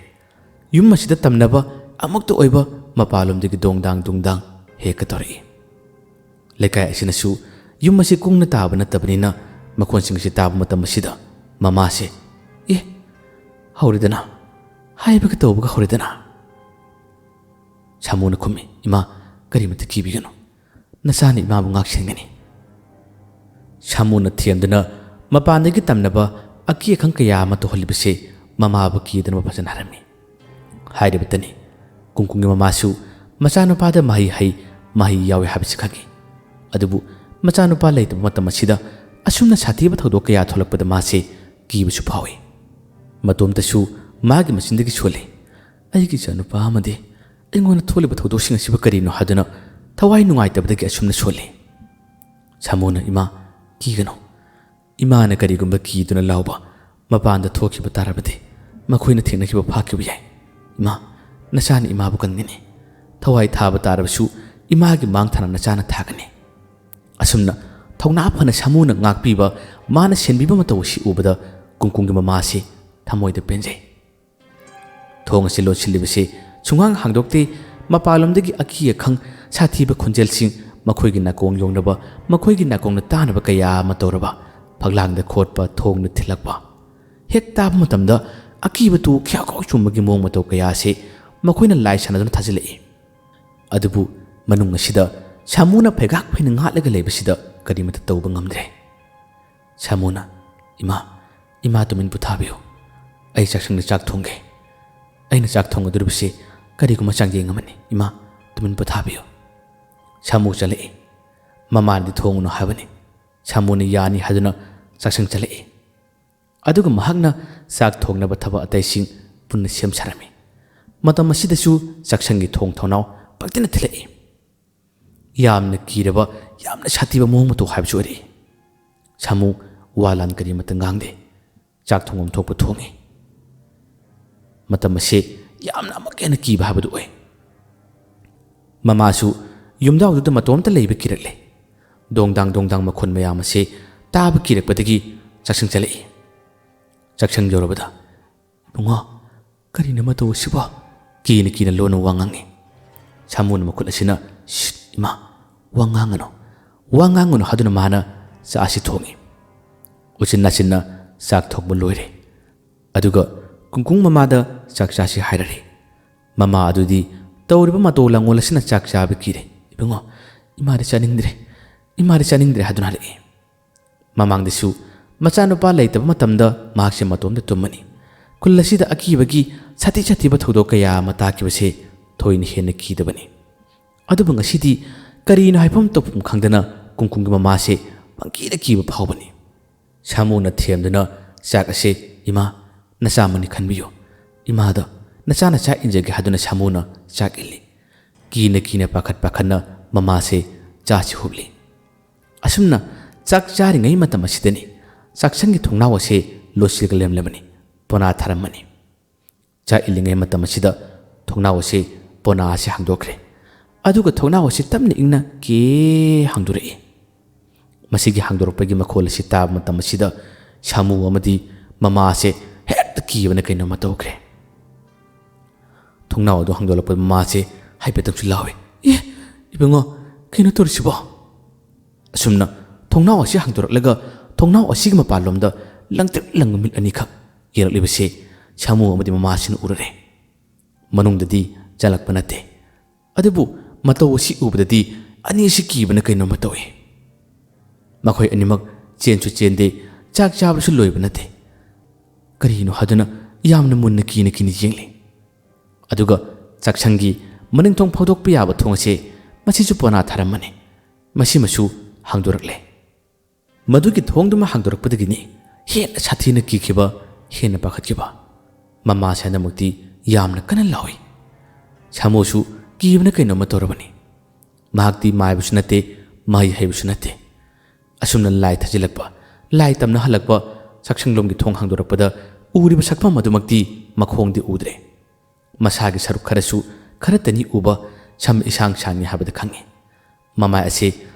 ꯌꯨꯝ ꯑꯁꯤꯗ ꯇꯝꯅꯕ ꯑꯃꯨꯛꯇ ꯑꯣꯏꯕ ꯃꯄꯥꯟꯂꯣꯝꯗꯒꯤ ꯗꯣꯡꯗꯥꯡ ꯗꯣꯡꯗꯥꯡ ꯍꯦꯛꯀ ꯇꯧꯔꯛꯏ ꯂꯩꯀꯥꯏ ꯑꯁꯤꯅꯁꯨ ꯌꯨꯝ ꯑꯁꯤ ꯀꯨꯡꯅ ꯇꯥꯕ ꯅꯠꯇꯕꯅꯤꯅ ꯃꯈꯣꯟꯁꯤꯡ ꯑꯁꯤ ꯇꯥꯕ ꯃꯇꯝ ꯑꯁꯤꯗ ꯃꯃꯥꯁꯦ ꯍꯧꯔꯦꯗꯅ ꯍꯥꯏꯕꯒ ꯇꯧꯕꯒ ꯍꯧꯔꯦꯗꯅ ꯁꯥꯃꯨꯅ ꯈꯨꯝꯃꯤ ꯏꯃꯥ ꯀꯔꯤꯃꯇ ꯀꯤꯕꯤꯒꯅꯨ ꯅꯆꯥꯅ ꯏꯃꯥꯕꯨ ꯉꯥꯛꯁꯦꯟꯒꯅꯤ ꯁꯥꯃꯨꯅ ꯊꯦꯝꯗꯨꯅ ꯃꯄꯥꯟꯗꯒꯤ ꯇꯝꯅꯕ ꯑꯀꯤ ꯑꯈꯪ ꯀꯌꯥ ꯑꯃ ꯇꯧꯍꯜꯂꯤꯕꯁꯦ ꯃꯃꯥꯕꯨ ꯀꯤꯗꯅꯕ ꯐꯖꯅ ꯍꯥꯏꯔꯝꯃꯤ ꯍꯥꯏꯔꯤꯕꯇꯅꯤ ꯀꯨꯡꯀꯨꯡꯒꯤ ꯃꯃꯥꯁꯨ ꯃꯆꯥꯅꯨꯄꯥꯗ ꯃꯍꯩ ꯌꯥꯎꯏ ꯍꯥꯏꯕꯁꯤ ꯈꯪꯉꯤ ꯑꯗꯨꯕꯨ ꯃꯆꯥꯅꯨꯄꯥ ꯂꯩꯇꯕ ꯃꯇꯝ ꯑꯁꯤꯗ ꯑꯁꯨꯝꯅ ꯁꯥꯊꯤꯕ ꯊꯧꯗꯣꯛ ꯀꯌꯥ ꯊꯣꯛꯂꯛꯄꯗ ꯃꯥꯁꯦ ꯀꯤꯕꯁꯨ ꯐꯥꯎꯏ ꯃꯇꯣꯝꯇꯁꯨ ꯃꯥꯒꯤ ꯃꯆꯤꯟꯗꯒꯤ ꯁꯣꯜꯂꯤ ꯑꯩꯒꯤ ꯏꯆꯥꯅꯨꯄꯥ ꯑꯃꯗꯤ ꯑꯩꯉꯣꯟꯗ ꯊꯣꯛꯂꯤꯕ ꯊꯧꯗꯣꯛꯁꯤꯡ ꯑꯁꯤꯕꯨ ꯀꯔꯤꯅꯣ ꯍꯥꯏꯗꯨꯅ ꯊꯋꯥꯏ ꯅꯨꯡꯉꯥꯏꯇꯕꯗꯒꯤ ꯑꯁꯨꯝꯅ ꯁꯣꯜꯂꯤ ꯁꯥꯃꯨꯅ ꯏꯃꯥ ꯀꯤꯒꯅꯨ ꯏꯃꯥꯅ ꯀꯔꯤꯒꯨꯝꯕ ꯀꯤꯗꯨꯅ ꯂꯥꯎꯕ ꯃꯄꯥꯟꯗ ꯊꯣꯛꯈꯤꯕ ꯇꯥꯔꯕꯗꯤ ꯃꯈꯣꯏꯅ ꯊꯦꯡꯅꯈꯤꯕ ꯐꯥꯈꯤꯕ ꯌꯥꯏ ꯏꯃꯥ ꯅꯆꯥꯅ ꯏꯃꯥꯕు ꯀꯟꯒꯅꯤ ꯊꯋꯥꯏ ꯊꯥꯕ ꯇꯥꯔꯕꯁꯨ ꯏꯃꯥꯒꯤ ꯃꯥꯡꯊꯥꯅ ꯅꯆꯥꯅ ꯊꯥꯒꯅꯤ ꯑꯁꯨꯝꯅ ꯊꯧꯅꯥ ꯐꯅ ꯁꯥꯃꯨꯅ ꯉꯥꯛꯄꯤꯕ ꯃꯥꯅ ꯁꯦꯟꯕꯤꯕ ꯃꯇꯧ ꯑꯁꯤ ꯎꯕꯗ ꯀꯨꯡꯀꯨꯡꯒꯤ ꯃꯃꯥꯁꯤ ꯊꯃꯣꯏꯗ ꯄꯦꯟꯖꯩ ꯊꯣꯡ ꯑꯁꯤ ꯂꯣꯠꯁꯤꯜꯂꯤꯕꯁꯤ ꯁꯨꯡꯍꯥꯡ ꯍꯥꯡꯗꯣꯛꯇꯦ ꯃꯄꯥꯟꯂꯣꯝꯗꯒꯤ ꯑꯀꯤ ꯑꯈꯪ ꯁꯥꯊꯤꯕ ꯈꯣꯟꯖꯦꯜꯁꯤꯡ ꯃꯈꯣꯏꯒꯤ ꯅꯥꯀꯣꯡ ꯌꯧꯅꯕ ꯃꯈꯣꯏꯒꯤ ꯅꯥꯀꯣꯡꯅ ꯇꯥꯅꯕ ꯀꯌꯥ ꯑꯃ ꯇꯧꯔꯕ ꯐꯛꯂꯥꯡꯗ ꯈꯣꯠꯄ ꯊꯣꯡꯅ ꯊꯤꯜꯂꯛꯄ ꯍꯦꯛ ꯇꯥꯕ ꯃꯇꯝꯗ ꯑꯀꯤꯕꯇꯨ ꯈ꯭ꯌꯥꯎ ꯆꯨꯝꯕꯒꯤ ꯃꯑꯣꯡ ꯃꯇꯧ ꯀꯌꯥ ꯑꯁꯤ ꯃꯈꯣꯏꯅ ꯂꯥꯏ ꯁꯥꯟꯅꯗꯨꯅ ꯊꯥꯖꯤꯜꯂꯛꯏ ꯑꯗꯨꯕꯨ ꯃꯅꯨꯡ ꯑꯁꯤꯗ ꯁꯥꯃꯨꯅ ꯐꯩꯒꯥꯛ ꯐꯩꯅ ꯉꯥꯠꯂꯒ ꯂꯩꯕꯁꯤꯗ ꯀꯔꯤꯃꯇ ꯇꯧꯕ ꯉꯝꯗ꯭ꯔꯦ ꯁꯥꯃꯨꯅ ꯏꯃꯥ ꯇꯨꯃꯤꯟ ꯄꯣꯊꯥꯕꯤꯌꯨ ꯑꯩ ꯆꯥꯛꯁꯪꯗ ꯆꯥꯛ ꯊꯣꯡꯒꯦ ꯑꯩꯅ ꯆꯥꯛ ꯊꯣꯡꯒꯗꯧꯔꯤꯕꯁꯤ ꯀꯔꯤꯒꯨꯝꯕ ꯆꯥꯡꯌꯦꯡ ꯑꯃꯅꯤ ꯏꯃꯥ ꯇꯨꯃꯤꯟ ꯄꯣꯊꯥꯕꯤꯌꯨ ꯁꯥꯃꯨ ꯆꯠꯂꯛꯏ ꯃꯃꯥꯅꯗꯤ ꯊꯣꯡꯉꯨꯅꯨ ꯍꯥꯏꯕꯅꯤ ꯁꯥꯃꯨꯅ ꯌꯥꯅꯤ ꯍꯥꯏꯗꯨꯅ ꯆꯥꯛꯁꯪ ꯆꯠꯂꯛꯏ ꯑꯗꯨꯒ ꯃꯍꯥꯛꯅ ꯆꯥꯛ ꯊꯣꯡꯅꯕ ꯊꯕꯛ ꯑꯇꯩꯁꯤꯡ ꯄꯨꯟꯅ ꯁꯦꯝ ꯁꯥꯔꯝꯃꯤ ꯃꯇꯝ ꯑꯁꯤꯗꯁꯨ ꯆꯥꯛꯁꯪꯒꯤ ꯊꯣꯡ ꯊꯣꯡꯅꯥꯎ ꯄꯪꯊꯤꯅ ꯊꯤꯜꯂꯛꯏ ꯌꯥꯝꯅ ꯀꯤꯔꯕ ꯌꯥꯝꯅ ꯁꯥꯊꯤꯕ ꯃꯑꯣꯡ ꯃꯇꯧ ꯍꯥꯏꯕꯁꯨ ꯑꯣꯏꯔꯛꯏ ꯁꯥꯃꯨ ꯋꯥ ꯂꯥꯟ ꯀꯔꯤꯃꯇ ꯉꯥꯡꯗꯦ ꯆꯥꯛ ꯊꯣꯡꯐꯝ ꯊꯣꯛꯄ ꯊꯣꯡꯉꯤ ꯃꯇꯝ ꯑꯁꯤ ꯌꯥꯝꯅ ꯑꯃꯨꯛ ꯍꯦꯟꯅ ꯀꯤꯕ ꯍꯥꯏꯕꯗꯨ ꯑꯣꯏ ꯃꯃꯥꯁꯨ ꯌꯨꯝꯖꯥꯎꯗꯨꯗ ꯃꯇꯣꯝꯇ ꯂꯩꯕ ꯀꯤꯔꯛꯂꯦ ꯗꯣꯡꯗꯥꯡ ꯗꯣꯡꯗꯥꯡ ꯃꯈꯣꯟ ꯃꯌꯥꯝ ꯑꯁꯤ ꯇꯥꯕ ꯀꯤꯔꯛꯄꯗꯒꯤ ꯆꯥꯛꯁꯪ ꯆꯠꯂꯛꯏ ꯆꯥꯛꯁꯪ ꯌꯧꯔꯕꯗ ꯏꯕꯨꯡꯉꯣ ꯀꯔꯤꯅꯣ ꯃꯇꯧ ꯑꯁꯤꯕꯣ ꯀꯤꯅ ꯂꯣꯟꯅ ꯋꯥ ꯉꯥꯡꯉꯤ ꯁꯥꯃꯨꯅ ꯃꯈꯨꯠ ꯑꯁꯤꯅ ꯏꯃꯥ ꯋꯥ ꯉꯥꯡꯒꯅꯨ ꯍꯥꯏꯗꯨꯅ ꯃꯥꯅ ꯆꯥꯛ ꯑꯁꯤ ꯊꯣꯡꯉꯤ ꯎꯆꯤꯟ ꯅꯥꯆꯤꯟꯅ ꯆꯥꯛ ꯊꯣꯡꯕ ꯂꯣꯏꯔꯦ ꯑꯗꯨꯒ ꯀꯨꯡꯀꯨꯡ ꯃꯃꯥꯗ ꯆꯥꯛ ꯆꯥꯁꯤ ꯍꯥꯏꯔꯔꯤ ꯃꯃꯥ ꯑꯗꯨꯗꯤ ꯇꯧꯔꯤꯕ ꯃꯇꯧ ꯂꯪꯉꯣꯜ ꯑꯁꯤꯅ ꯆꯥꯛ ꯆꯥꯕ ꯀꯤꯔꯦ ꯏꯕꯨꯡꯉꯣ ꯏꯃꯥꯗꯤ ꯆꯥꯅꯤꯡꯗ꯭ꯔꯦ ꯍꯥꯏꯗꯨꯅ ꯍꯜꯂꯛꯏ ꯃꯃꯥꯡꯗꯁꯨ ꯃꯆꯥꯅꯨꯄꯥ ꯂꯩꯇꯕ ꯃꯇꯝꯗ ꯃꯍꯥꯛꯁꯦ ꯃꯇꯣꯝꯗ ꯇꯨꯝꯃꯅꯤ ꯈꯨꯜ ꯑꯁꯤꯗ ꯑꯀꯤꯕꯒꯤ ꯁꯥꯊꯤꯕ ꯊꯧꯗꯣꯛ ꯀꯌꯥ ꯑꯃ ꯇꯥꯈꯤꯕꯁꯦ ꯊꯣꯏꯅ ꯍꯦꯟꯅ ꯀꯤꯗꯕꯅꯤ ꯑꯗꯨꯕꯨ ꯉꯁꯤꯗꯤ ꯀꯔꯤꯅꯣ ꯍꯥꯏꯐꯝ ꯇꯧꯐꯝ ꯈꯪꯗꯅ ꯀꯨꯡꯀꯨꯡꯒꯤ ꯃꯃꯥꯁꯦ ꯄꯪꯀꯤꯗ ꯀꯤꯕ ꯐꯥꯎꯕꯅꯤ ꯁꯥꯃꯨꯅ ꯊꯦꯝꯗꯨꯅ ꯆꯥꯛ ꯑꯁꯤ ꯏꯃꯥ ꯅꯆꯥꯃꯛꯅꯤ ꯈꯟꯕꯤꯌꯨ ꯏꯃꯥꯗ ꯅꯆꯥꯅ ꯆꯥꯛ ꯏꯟꯖꯒꯦ ꯍꯥꯏꯗꯨꯅ ꯁꯥꯃꯨꯅ ꯆꯥꯛ ꯏꯜꯂꯤ ꯀꯤꯅ ꯄꯥꯈꯠꯅ ꯃꯃꯥꯁꯦ ꯆꯥꯁꯤ ꯍꯨꯞꯂꯤ ꯑꯁꯨꯝꯅ ꯆꯥꯛ ꯆꯥꯔꯤꯉꯩ ꯃꯇꯝ ꯑꯁꯤꯗꯅꯤ ꯆꯥꯛꯁꯪꯒꯤ ꯊꯣꯡꯅꯥꯎ ꯑꯁꯤ ꯂꯣꯠꯁꯤꯜꯂꯒ ꯂꯩꯔꯝꯂꯕꯅꯤ ꯄꯣꯅꯥ ꯊꯥꯔꯝꯃꯅꯤ ꯆꯥꯛ ꯏꯜꯂꯤꯉꯩ ꯃꯇꯝ ꯑꯁꯤꯗ ꯊꯣꯡꯅꯥꯎ ꯑꯁꯤ ꯄꯣꯅꯥ ꯑꯁꯤ ꯍꯥꯡꯗꯣꯛꯈ꯭ꯔꯦ ꯑꯗꯨꯒ ꯊꯣꯡꯅꯥꯎ ꯑꯁꯤ ꯇꯞꯅ ꯏꯪꯅ ꯍꯥꯡꯗꯣꯔꯛꯏ ꯃꯁꯤꯒꯤ ꯍꯥꯡꯗꯣꯔꯛꯄꯒꯤ ꯃꯈꯣꯜ ꯑꯁꯤ ꯇꯥꯕ ꯃꯇꯝ ꯑꯁꯤꯗ ꯁꯥꯃꯨ ꯑꯃꯗꯤ ꯃꯃꯥ ꯑꯁꯤ ꯍꯦꯛꯇ ꯀꯤꯕꯅ ꯀꯩꯅꯣꯝꯃ ꯇꯧꯈ꯭ꯔꯦ ꯊꯣꯡꯅꯥꯎ ꯑꯗꯨ ꯍꯥꯡꯗꯣꯛꯂꯛꯄ ꯃꯃꯥꯁꯦ ꯍꯥꯏꯐꯦꯠꯇꯪꯁꯨ ꯂꯥꯎꯏ ꯏꯕꯨꯡꯉꯣ ꯀꯩꯅꯣ ꯇꯧꯔꯤꯁꯤꯕꯣ ꯑꯁꯨꯝꯅ ꯊꯣꯡꯅꯥꯎ ꯑꯁꯤ ꯍꯥꯡꯗꯣꯔꯛꯂꯒ ꯊꯣꯡꯅꯥꯎ ꯑꯁꯤꯒꯤ ꯃꯄꯥꯟꯂꯣꯝꯗ ꯂꯪꯇ꯭ꯔꯤꯛ ꯂꯪꯕ ꯃꯤꯠ ꯑꯅꯤꯈꯛ ꯌꯦꯡꯂꯛꯂꯤꯕꯁꯦ ꯁꯥꯃꯨ ꯑꯃꯗꯤ ꯃꯃꯥꯁꯤꯅ ꯎꯔꯔꯦ ꯃꯅꯨꯡꯗꯗꯤ ꯆꯪꯂꯛꯄ ꯅꯠꯇꯦ ꯑꯗꯨꯕꯨ ꯃꯇꯧ ꯑꯁꯤ ꯎꯕꯗꯗꯤ ꯑꯅꯤ ꯑꯁꯤ ꯀꯤꯕꯅ ꯀꯩꯅꯣꯝꯃ ꯇꯧꯏ ꯃꯈꯣꯏ ꯑꯅꯤꯃꯛ ꯆꯦꯟꯁꯨ ꯆꯦꯟꯗꯦ ꯆꯥꯛ ꯆꯥꯕꯁꯨ ꯂꯣꯏꯕ ꯅꯠꯇꯦ ꯀꯔꯤꯅꯣ ꯍꯥꯏꯗꯨꯅ ꯌꯥꯝꯅ ꯃꯨꯟꯅ ꯀꯤꯅ ꯌꯦꯡꯂꯤ ꯑꯗꯨꯒ ꯆꯥꯛꯁꯪꯒꯤ ꯃꯅꯤꯡꯊꯣꯡ ꯐꯥꯎꯗꯣꯛꯄ ꯌꯥꯕ ꯊꯣꯡ ꯑꯁꯤ ꯃꯁꯤꯁꯨ ꯄꯣꯅꯥ ꯊꯥꯔꯝꯃꯅꯤ ꯃꯁꯤꯃꯁꯨ ꯍꯥꯡꯗꯣꯔꯛꯂꯦ ꯃꯗꯨꯒꯤ ꯊꯣꯡꯗꯨꯃ ꯍꯥꯡꯗꯣꯔꯛꯄꯗꯒꯤꯅꯤ ꯍꯦꯟꯅ ꯁꯥꯊꯤꯅ ꯀꯤꯈꯤꯕ ꯍꯦꯟꯅ ꯄꯥꯈꯠꯈꯤꯕ ꯃꯃꯥꯁꯦ ꯍꯟꯗꯛꯃꯛꯇꯤ ꯌꯥꯝꯅ ꯀꯟꯅ ꯂꯥꯎꯏ ꯁꯥꯃꯨꯁꯨ ꯀꯤꯕꯅ ꯀꯩꯅꯣꯝꯃ ꯇꯧꯔꯕꯅꯤ ꯃꯍꯥꯛꯇꯤ ꯃꯥꯏꯕꯁꯨ ꯅꯠꯇꯦ ꯃꯍꯩ ꯍꯩꯕꯁꯨ ꯅꯠꯇꯦ ꯑꯁꯨꯝꯅ ꯂꯥꯏ ꯊꯥꯖꯤꯜꯂꯛꯄ ꯂꯥꯏ ꯇꯝꯅ ꯍꯜꯂꯛꯄ ꯆꯥꯛꯁꯪꯂꯣꯝꯒꯤ ꯊꯣꯡ ꯍꯥꯡꯗꯣꯔꯛꯄꯗ ꯎꯔꯤꯕ ꯁꯛꯐꯝ ꯑꯗꯨꯃꯛꯇꯤ ꯃꯈꯣꯡꯗꯤ ꯎꯗ꯭ꯔꯦ ꯃꯁꯥꯒꯤ ꯁꯔꯨꯛ ꯈꯔꯁꯨ ꯈꯔꯇꯅꯤ ꯎꯕ ꯁꯝ ꯏꯁꯥꯡ ꯁꯥꯡꯉꯤ ꯍꯥꯏꯕꯗ ꯈꯪꯉꯤ ꯃꯃꯥꯏ ꯑꯁꯤ